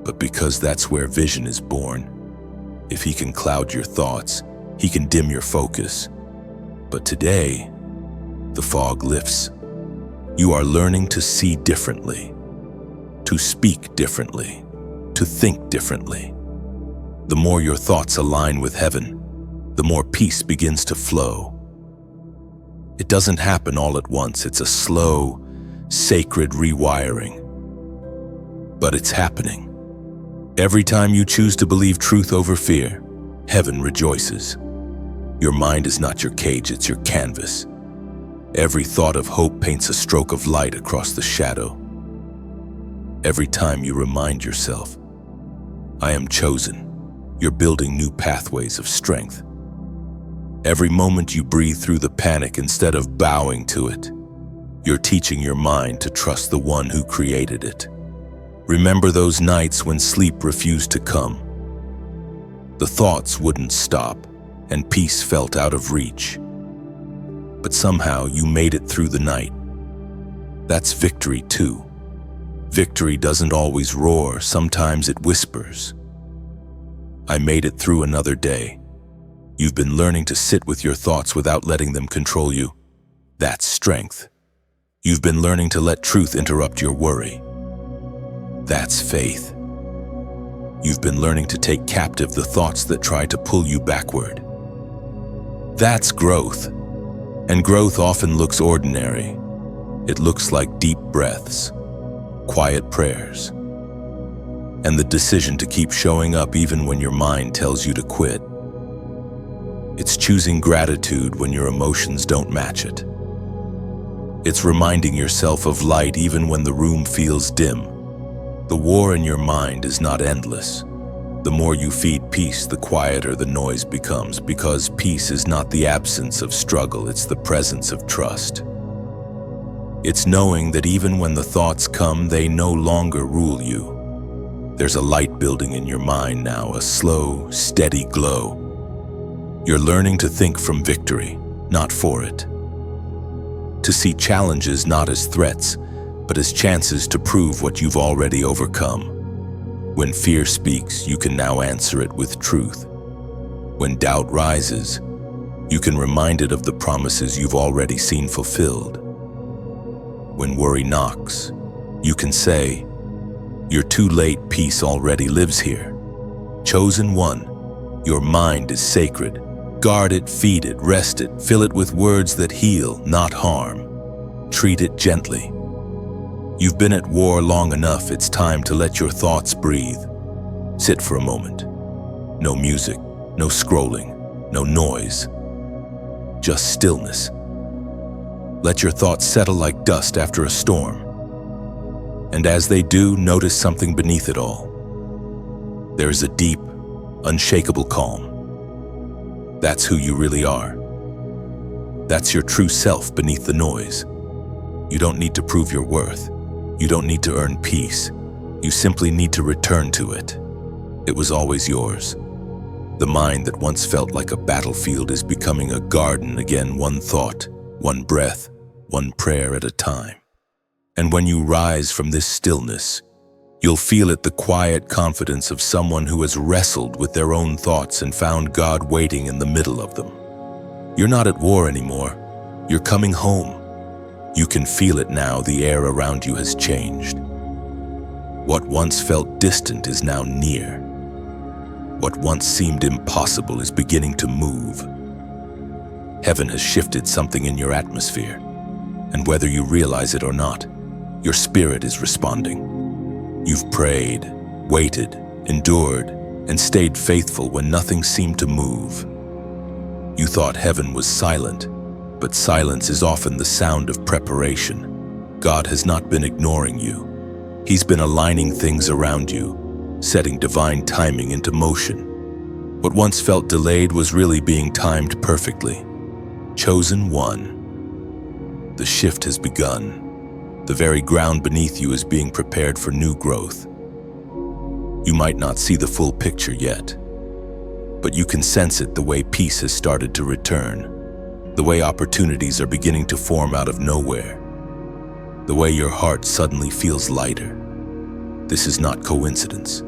A: but because that's where vision is born. If he can cloud your thoughts, he can dim your focus. But today, the fog lifts. You are learning to see differently, to speak differently, to think differently. The more your thoughts align with heaven, the more peace begins to flow. It doesn't happen all at once. It's a slow, sacred rewiring. But it's happening. Every time you choose to believe truth over fear, heaven rejoices. Your mind is not your cage, it's your canvas. Every thought of hope paints a stroke of light across the shadow. Every time you remind yourself, "I am chosen," you're building new pathways of strength. Every moment you breathe through the panic instead of bowing to it, you're teaching your mind to trust the one who created it. Remember those nights when sleep refused to come. The thoughts wouldn't stop, and peace felt out of reach. But somehow you made it through the night. That's victory too. Victory doesn't always roar, sometimes it whispers. I made it through another day. You've been learning to sit with your thoughts without letting them control you. That's strength. You've been learning to let truth interrupt your worry. That's faith. You've been learning to take captive the thoughts that try to pull you backward. That's growth. And growth often looks ordinary. It looks like deep breaths, quiet prayers, and the decision to keep showing up even when your mind tells you to quit. It's choosing gratitude when your emotions don't match it. It's reminding yourself of light even when the room feels dim. The war in your mind is not endless. The more you feed peace, the quieter the noise becomes, because peace is not the absence of struggle, it's the presence of trust. It's knowing that even when the thoughts come, they no longer rule you. There's a light building in your mind now, a slow, steady glow. You're learning to think from victory, not for it. To see challenges not as threats, but as chances to prove what you've already overcome. When fear speaks, you can now answer it with truth. When doubt rises, you can remind it of the promises you've already seen fulfilled. When worry knocks, you can say, "You're too late, peace already lives here." Chosen one, your mind is sacred. Guard it, feed it, rest it, fill it with words that heal, not harm. Treat it gently. You've been at war long enough, it's time to let your thoughts breathe. Sit for a moment. No music, no scrolling, no noise. Just stillness. Let your thoughts settle like dust after a storm. And as they do, notice something beneath it all. There is a deep, unshakable calm. That's who you really are. That's your true self beneath the noise. You don't need to prove your worth. You don't need to earn peace. You simply need to return to it. It was always yours. The mind that once felt like a battlefield is becoming a garden again, one thought, one breath, one prayer at a time. And when you rise from this stillness, you'll feel it, the quiet confidence of someone who has wrestled with their own thoughts and found God waiting in the middle of them. You're not at war anymore. You're coming home. You can feel it now, the air around you has changed. What once felt distant is now near. What once seemed impossible is beginning to move. Heaven has shifted something in your atmosphere, and whether you realize it or not, your spirit is responding. You've prayed, waited, endured, and stayed faithful when nothing seemed to move. You thought heaven was silent, but silence is often the sound of preparation. God has not been ignoring you. He's been aligning things around you, setting divine timing into motion. What once felt delayed was really being timed perfectly. Chosen one. The shift has begun. The very ground beneath you is being prepared for new growth. You might not see the full picture yet, but you can sense it, the way peace has started to return. The way opportunities are beginning to form out of nowhere. The way your heart suddenly feels lighter. This is not coincidence.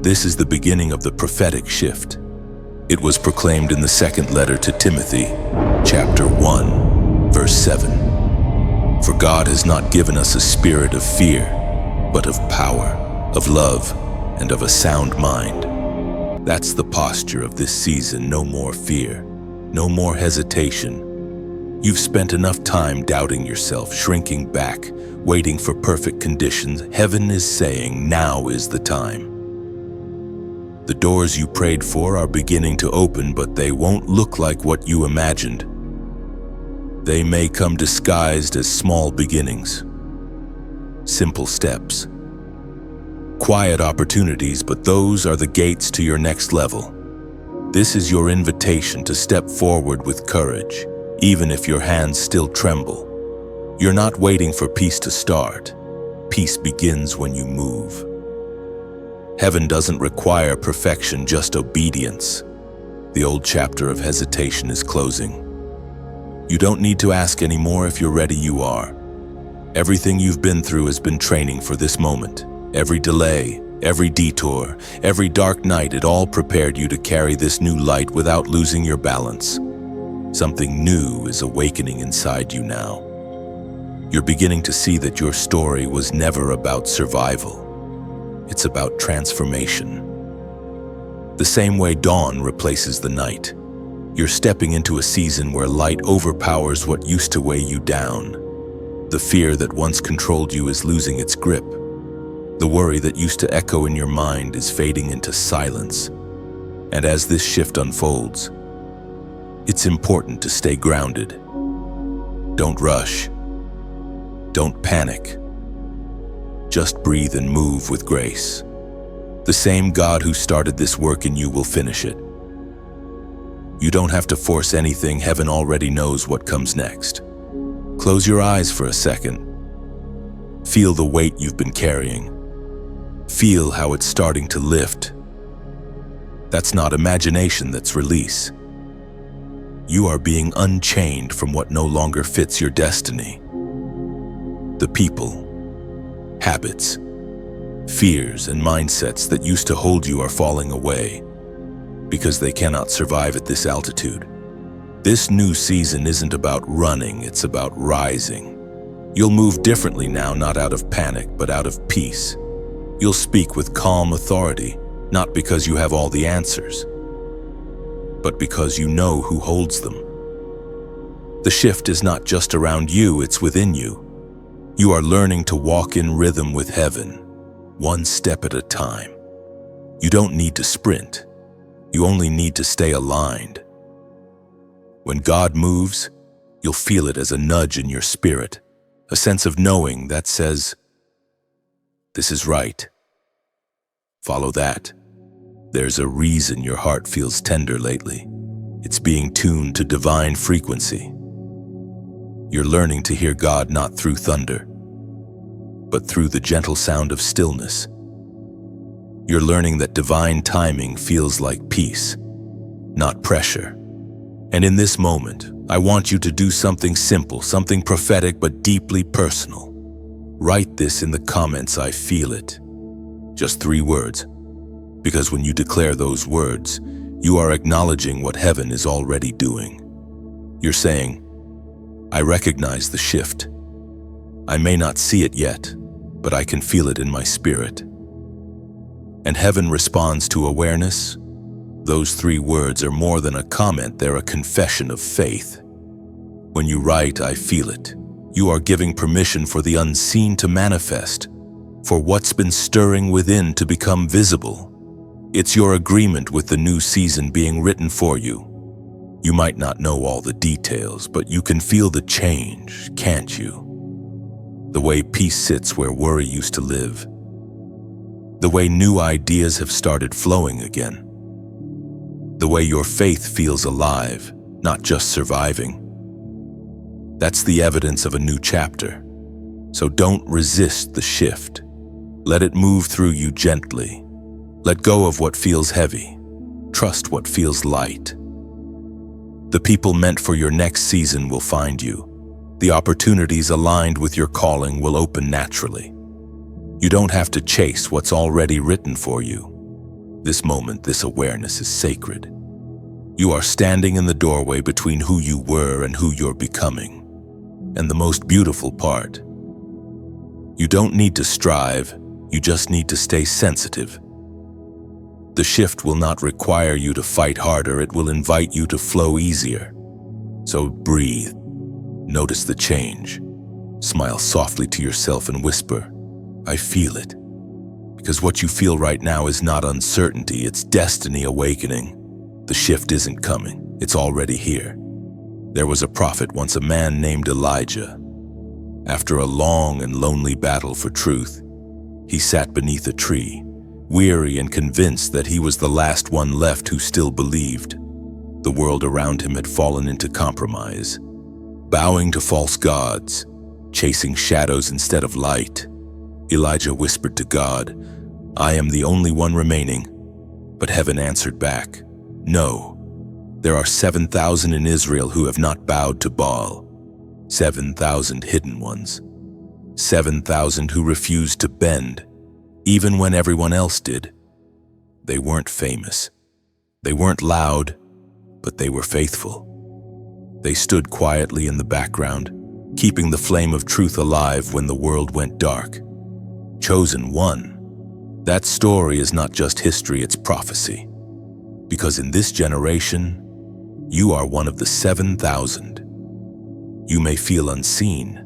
A: This is the beginning of the prophetic shift. It was proclaimed in the second letter to Timothy, chapter 1, verse 7. For God has not given us a spirit of fear, but of power, of love, and of a sound mind. That's the posture of this season. No more fear. No more hesitation. You've spent enough time doubting yourself, shrinking back, waiting for perfect conditions. Heaven is saying, now is the time. The doors you prayed for are beginning to open, but they won't look like what you imagined. They may come disguised as small beginnings, simple steps, quiet opportunities, but those are the gates to your next level. This is your invitation to step forward with courage, even if your hands still tremble. You're not waiting for peace to start. Peace begins when you move. Heaven doesn't require perfection, just obedience. The old chapter of hesitation is closing. You don't need to ask anymore. If you're ready, you are. Everything you've been through has been training for this moment. Every delay, every detour, every dark night, it all prepared you to carry this new light without losing your balance. Something new is awakening inside you now. You're beginning to see that your story was never about survival. It's about transformation. The same way dawn replaces the night, you're stepping into a season where light overpowers what used to weigh you down. The fear that once controlled you is losing its grip. The worry that used to echo in your mind is fading into silence. And as this shift unfolds, it's important to stay grounded. Don't rush. Don't panic. Just breathe and move with grace. The same God who started this work in you will finish it. You don't have to force anything. Heaven already knows what comes next. Close your eyes for a second. Feel the weight you've been carrying. Feel how it's starting to lift. That's not imagination, that's release. You are being unchained from what no longer fits your destiny. The people, habits, fears, and mindsets that used to hold you are falling away because they cannot survive at this altitude. This new season isn't about running, it's about rising. You'll move differently now, not out of panic, but out of peace. You'll speak with calm authority, not because you have all the answers, but because you know who holds them. The shift is not just around you, it's within you. You are learning to walk in rhythm with heaven, one step at a time. You don't need to sprint. You only need to stay aligned. When God moves, you'll feel it as a nudge in your spirit, a sense of knowing that says, "This is right. Follow that." There's a reason your heart feels tender lately. It's being tuned to divine frequency. You're learning to hear God not through thunder, but through the gentle sound of stillness. You're learning that divine timing feels like peace, not pressure. And in this moment, I want you to do something simple, something prophetic but deeply personal. Write this in the comments, "I feel it." Just 3 words. Because when you declare those words, you are acknowledging what heaven is already doing. You're saying, "I recognize the shift. I may not see it yet, but I can feel it in my spirit." And heaven responds to awareness. Those 3 words are more than a comment, they're a confession of faith. When you write, "I feel it," you are giving permission for the unseen to manifest, for what's been stirring within to become visible. It's your agreement with the new season being written for you. You might not know all the details, but you can feel the change, can't you? The way peace sits where worry used to live. The way new ideas have started flowing again. The way your faith feels alive, not just surviving. That's the evidence of a new chapter. So don't resist the shift. Let it move through you gently. Let go of what feels heavy. Trust what feels light. The people meant for your next season will find you. The opportunities aligned with your calling will open naturally. You don't have to chase what's already written for you. This moment, this awareness is sacred. You are standing in the doorway between who you were and who you're becoming. And the most beautiful part, you don't need to strive, you just need to stay sensitive. The shift will not require you to fight harder, it will invite you to flow easier. So breathe, notice the change, smile softly to yourself and whisper, "I feel it." Because what you feel right now is not uncertainty, it's destiny awakening. The shift isn't coming, it's already here. There was a prophet once, a man named Elijah. After a long and lonely battle for truth, he sat beneath a tree, weary and convinced that he was the last one left who still believed. The world around him had fallen into compromise, bowing to false gods, chasing shadows instead of light. Elijah whispered to God, "I am the only one remaining." But heaven answered back, "No, there are 7,000 in Israel who have not bowed to Baal, 7,000 hidden ones, 7,000 who refused to bend, even when everyone else did." They weren't famous. They weren't loud, but they were faithful. They stood quietly in the background, keeping the flame of truth alive when the world went dark. Chosen one. That story is not just history, it's prophecy. Because in this generation, you are one of the 7,000. You may feel unseen,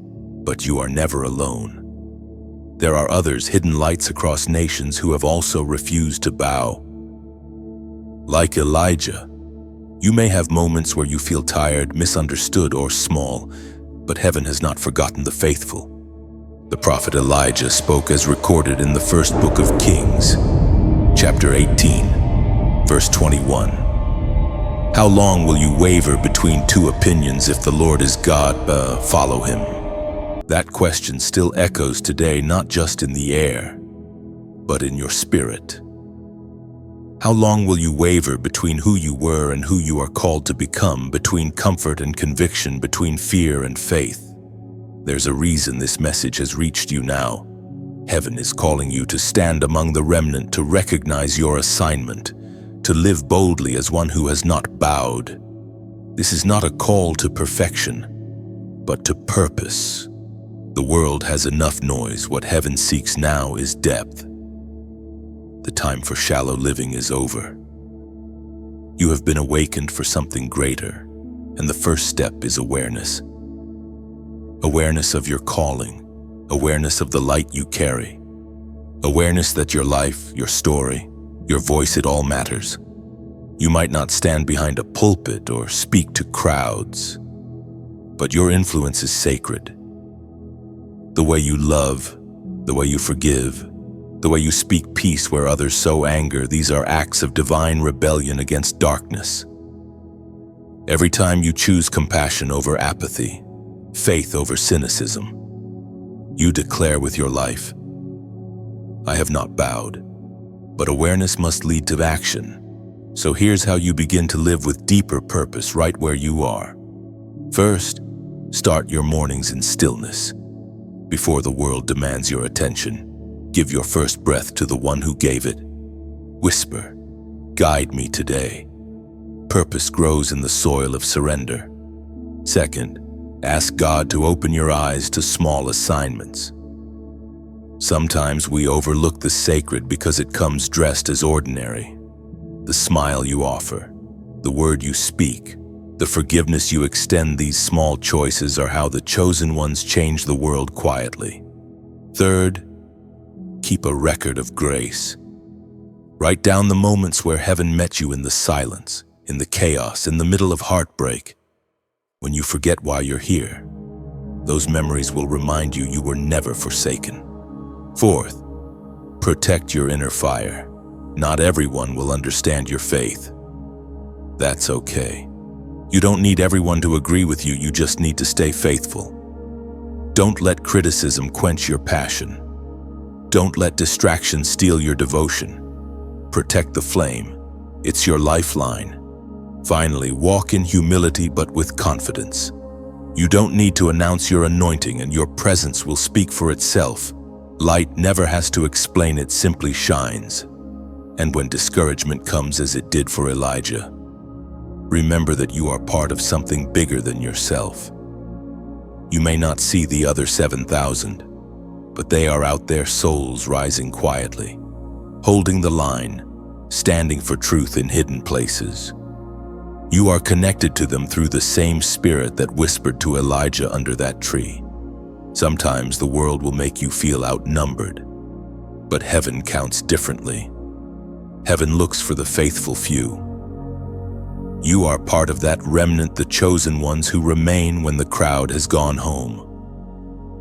A: but you are never alone. There are others, hidden lights across nations, who have also refused to bow. Like Elijah, you may have moments where you feel tired, misunderstood, or small, but heaven has not forgotten the faithful. The prophet Elijah spoke as recorded in the first book of Kings, chapter 18, verse 21. "How long will you waver between two opinions? If the Lord is God, follow him." That question still echoes today, not just in the air, but in your spirit. How long will you waver between who you were and who you are called to become, between comfort and conviction, between fear and faith? There's a reason this message has reached you now. Heaven is calling you to stand among the remnant, to recognize your assignment, to live boldly as one who has not bowed. This is not a call to perfection, but to purpose. The world has enough noise. What heaven seeks now is depth. The time for shallow living is over. You have been awakened for something greater, and the first step is awareness. Awareness of your calling, awareness of the light you carry, awareness that your life, your story, your voice, it all matters. You might not stand behind a pulpit or speak to crowds, but your influence is sacred. The way you love, the way you forgive, the way you speak peace where others sow anger, these are acts of divine rebellion against darkness. Every time you choose compassion over apathy, faith over cynicism, you declare with your life, "I have not bowed." But awareness must lead to action. So here's how you begin to live with deeper purpose right where you are. First, start your mornings in stillness. Before the world demands your attention, give your first breath to the one who gave it. Whisper, "Guide me today." Purpose grows in the soil of surrender. Second, ask God to open your eyes to small assignments. Sometimes we overlook the sacred because it comes dressed as ordinary. The smile you offer, the word you speak, the forgiveness you extend, these small choices are how the chosen ones change the world quietly. Third, keep a record of grace. Write down the moments where heaven met you in the silence, in the chaos, in the middle of heartbreak. When you forget why you're here, those memories will remind you you were never forsaken. Fourth, protect your inner fire. Not everyone will understand your faith. That's okay. You don't need everyone to agree with you, you just need to stay faithful. Don't let criticism quench your passion. Don't let distraction steal your devotion. Protect the flame. It's your lifeline. Finally, walk in humility but with confidence. You don't need to announce your anointing, and your presence will speak for itself. Light never has to explain, it simply shines. And when discouragement comes, as it did for Elijah, remember that you are part of something bigger than yourself. You may not see the other 7,000, but they are out there, souls rising quietly, holding the line, standing for truth in hidden places. You are connected to them through the same spirit that whispered to Elijah under that tree. Sometimes the world will make you feel outnumbered, but heaven counts differently. Heaven looks for the faithful few. You are part of that remnant, the chosen ones who remain when the crowd has gone home.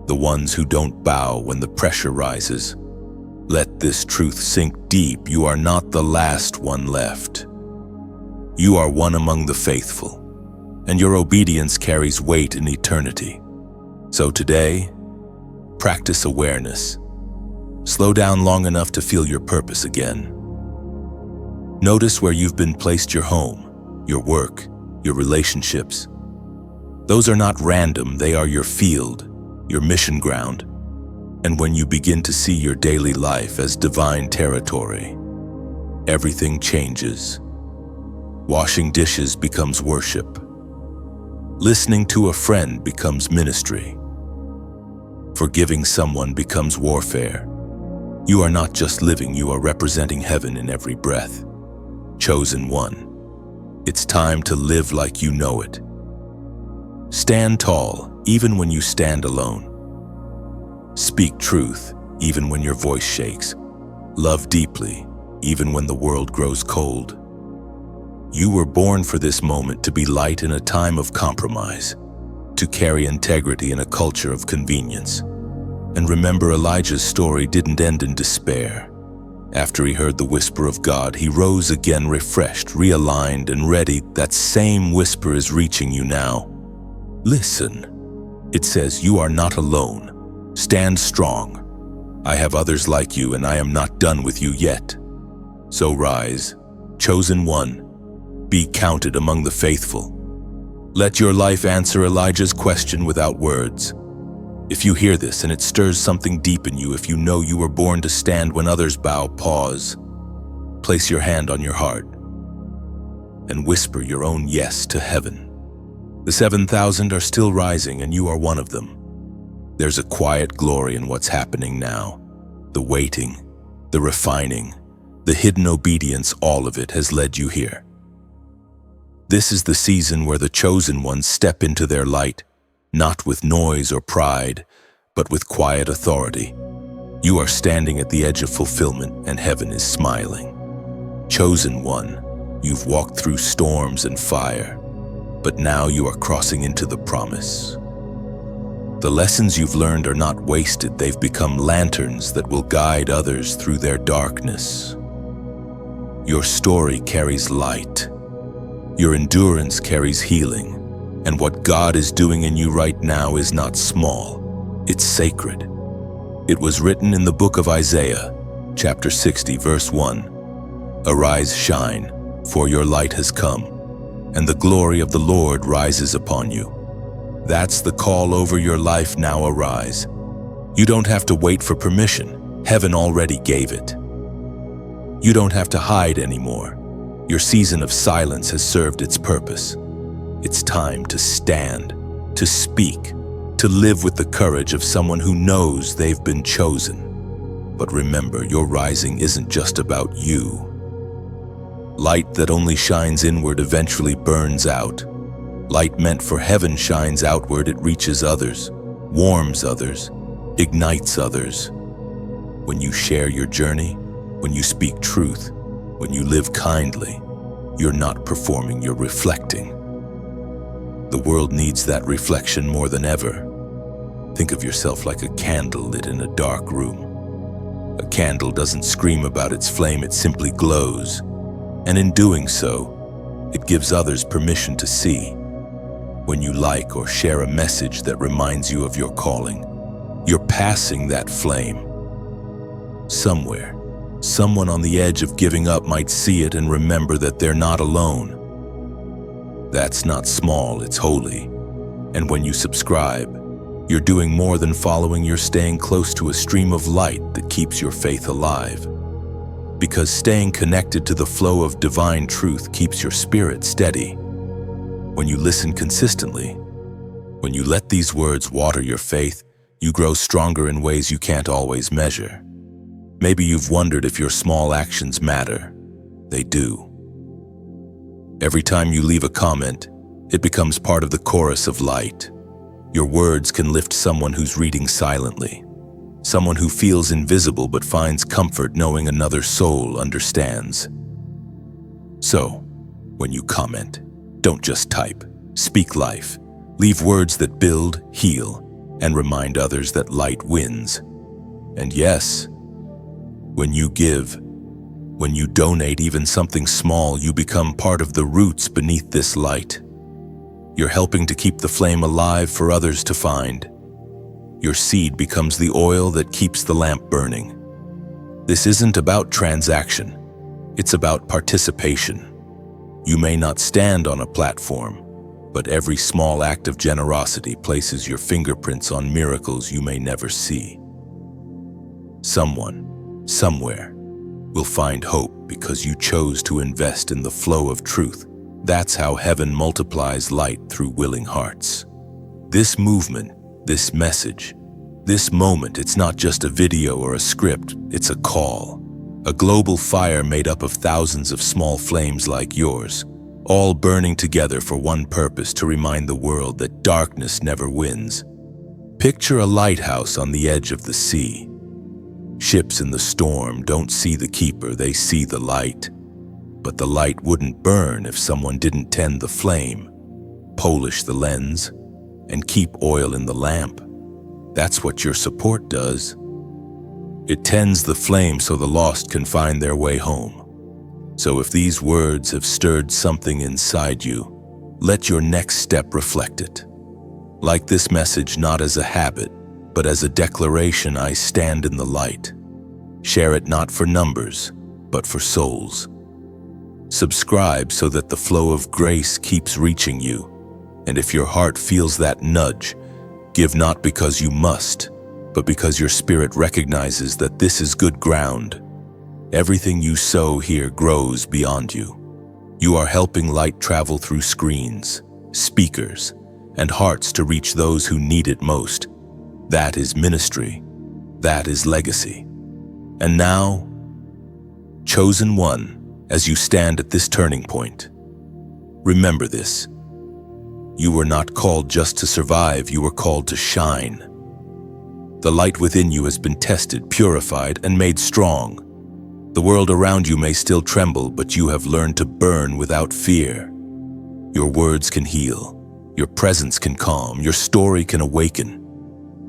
A: The ones who don't bow when the pressure rises. Let this truth sink deep. You are not the last one left. You are one among the faithful, and your obedience carries weight in eternity. So today, practice awareness. Slow down long enough to feel your purpose again. Notice where you've been placed: your home, your work, your relationships. Those are not random, they are your field, your mission ground. And when you begin to see your daily life as divine territory, everything changes. Washing dishes becomes worship. Listening to a friend becomes ministry. Forgiving someone becomes warfare. You are not just living, you are representing heaven in every breath. Chosen one. It's time to live like you know it. Stand tall, even when you stand alone. Speak truth, even when your voice shakes. Love deeply, even when the world grows cold. You were born for this moment, to be light in a time of compromise, to carry integrity in a culture of convenience. And remember, Elijah's story didn't end in despair. After he heard the whisper of God, he rose again, refreshed, realigned, and ready. That same whisper is reaching you now. Listen. It says, you are not alone. Stand strong. I have others like you, and I am not done with you yet. So rise, chosen one. Be counted among the faithful. Let your life answer Elijah's question without words. If you hear this and it stirs something deep in you, if you know you were born to stand when others bow, pause. Place your hand on your heart and whisper your own yes to heaven. The 7,000 are still rising, and you are one of them. There's a quiet glory in what's happening now. The waiting, the refining, the hidden obedience, all of it has led you here. This is the season where the chosen ones step into their light, not with noise or pride, but with quiet authority. You are standing at the edge of fulfillment, and heaven is smiling. Chosen one, you've walked through storms and fire, but now you are crossing into the promise. The lessons you've learned are not wasted, they've become lanterns that will guide others through their darkness. Your story carries light. Your endurance carries healing. And what God is doing in you right now is not small, it's sacred. It was written in the book of Isaiah, chapter 60, verse 1. Arise, shine, for your light has come, and the glory of the Lord rises upon you. That's the call over your life. Now arise. You don't have to wait for permission. Heaven already gave it. You don't have to hide anymore. Your season of silence has served its purpose. It's time to stand, to speak, to live with the courage of someone who knows they've been chosen. But remember, your rising isn't just about you. Light that only shines inward eventually burns out. Light meant for heaven shines outward. It reaches others, warms others, ignites others. When you share your journey, when you speak truth, when you live kindly, you're not performing, you're reflecting. The world needs that reflection more than ever. Think of yourself like a candle lit in a dark room. A candle doesn't scream about its flame, it simply glows. And in doing so, it gives others permission to see. When you like or share a message that reminds you of your calling, you're passing that flame. Somewhere, someone on the edge of giving up might see it and remember that they're not alone. That's not small, it's holy. And when you subscribe, you're doing more than following, you're staying close to a stream of light that keeps your faith alive. Because staying connected to the flow of divine truth keeps your spirit steady. When you listen consistently, when you let these words water your faith, you grow stronger in ways you can't always measure. Maybe you've wondered if your small actions matter. They do. Every time you leave a comment, it becomes part of the chorus of light. Your words can lift someone who's reading silently, someone who feels invisible but finds comfort knowing another soul understands. So, when you comment, don't just type. Speak life. Leave words that build, heal, and remind others that light wins. And yes, when you give, when you donate even something small, you become part of the roots beneath this light. You're helping to keep the flame alive for others to find. Your seed becomes the oil that keeps the lamp burning. This isn't about transaction. It's about participation. You may not stand on a platform, but every small act of generosity places your fingerprints on miracles you may never see. Someone, somewhere, will find hope because you chose to invest in the flow of truth. That's how heaven multiplies light through willing hearts. This movement, this message, this moment, it's not just a video or a script, it's a call. A global fire made up of thousands of small flames like yours, all burning together for one purpose: to remind the world that darkness never wins. Picture a lighthouse on the edge of the sea. Ships in the storm don't see the keeper, they see the light. But the light wouldn't burn if someone didn't tend the flame, polish the lens, and keep oil in the lamp. That's what your support does. It tends the flame so the lost can find their way home. So if these words have stirred something inside you, let your next step reflect it. Like this message not as a habit, but as a declaration: I stand in the light. Share it not for numbers, but for souls. Subscribe so that the flow of grace keeps reaching you. And if your heart feels that nudge, give not because you must, but because your spirit recognizes that this is good ground. Everything you sow here grows beyond you. You are helping light travel through screens, speakers, and hearts to reach those who need it most. That is ministry. That is legacy. And now, chosen one, as you stand at this turning point, remember this. You were not called just to survive, you were called to shine. The light within you has been tested, purified, and made strong. The world around you may still tremble, but you have learned to burn without fear. Your words can heal, your presence can calm, your story can awaken.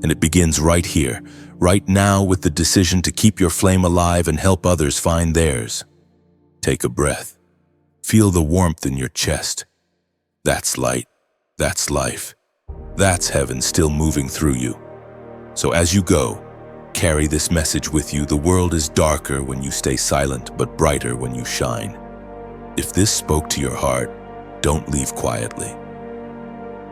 A: And it begins right here, right now, with the decision to keep your flame alive and help others find theirs. Take a breath. Feel the warmth in your chest. That's light. That's life. That's heaven still moving through you. So as you go, carry this message with you. The world is darker when you stay silent, but brighter when you shine. If this spoke to your heart, don't leave quietly.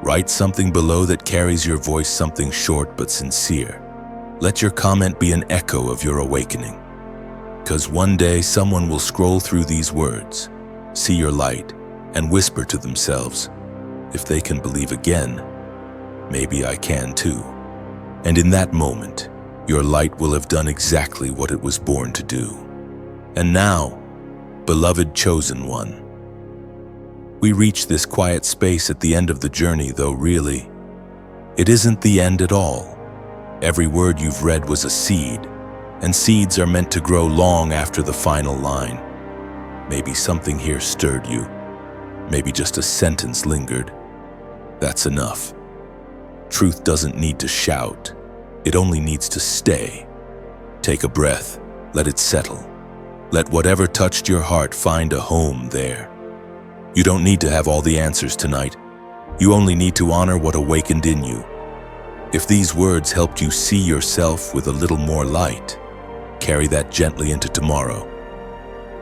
A: Write something below that carries your voice, something short but sincere. Let your comment be an echo of your awakening. Because one day someone will scroll through these words, see your light, and whisper to themselves, if they can believe again, maybe I can too. And in that moment, your light will have done exactly what it was born to do. And now, beloved chosen one, we reach this quiet space at the end of the journey, though really, it isn't the end at all. Every word you've read was a seed, and seeds are meant to grow long after the final line. Maybe something here stirred you. Maybe just a sentence lingered. That's enough. Truth doesn't need to shout. It only needs to stay. Take a breath. Let it settle. Let whatever touched your heart find a home there. You don't need to have all the answers tonight. You only need to honor what awakened in you. If these words helped you see yourself with a little more light, carry that gently into tomorrow.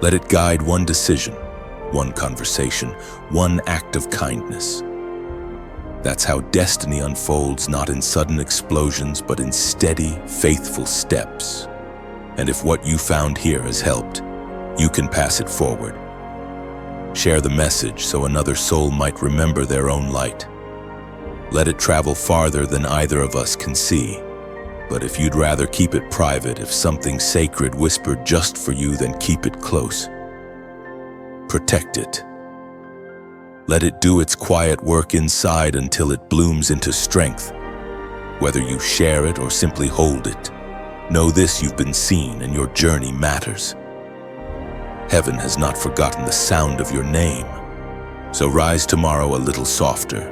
A: Let it guide one decision, one conversation, one act of kindness. That's how destiny unfolds, not in sudden explosions, but in steady, faithful steps. And if what you found here has helped, you can pass it forward. Share the message so another soul might remember their own light. Let it travel farther than either of us can see. But if you'd rather keep it private, if something sacred whispered just for you, then keep it close. Protect it. Let it do its quiet work inside until it blooms into strength. Whether you share it or simply hold it, know this: you've been seen and your journey matters. Heaven has not forgotten the sound of your name. So rise tomorrow a little softer,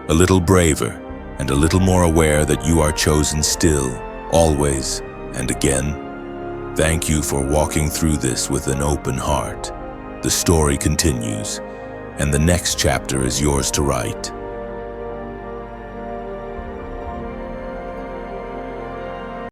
A: a little braver, and a little more aware that you are chosen still, always, and again. Thank you for walking through this with an open heart. The story continues, and the next chapter is yours to write.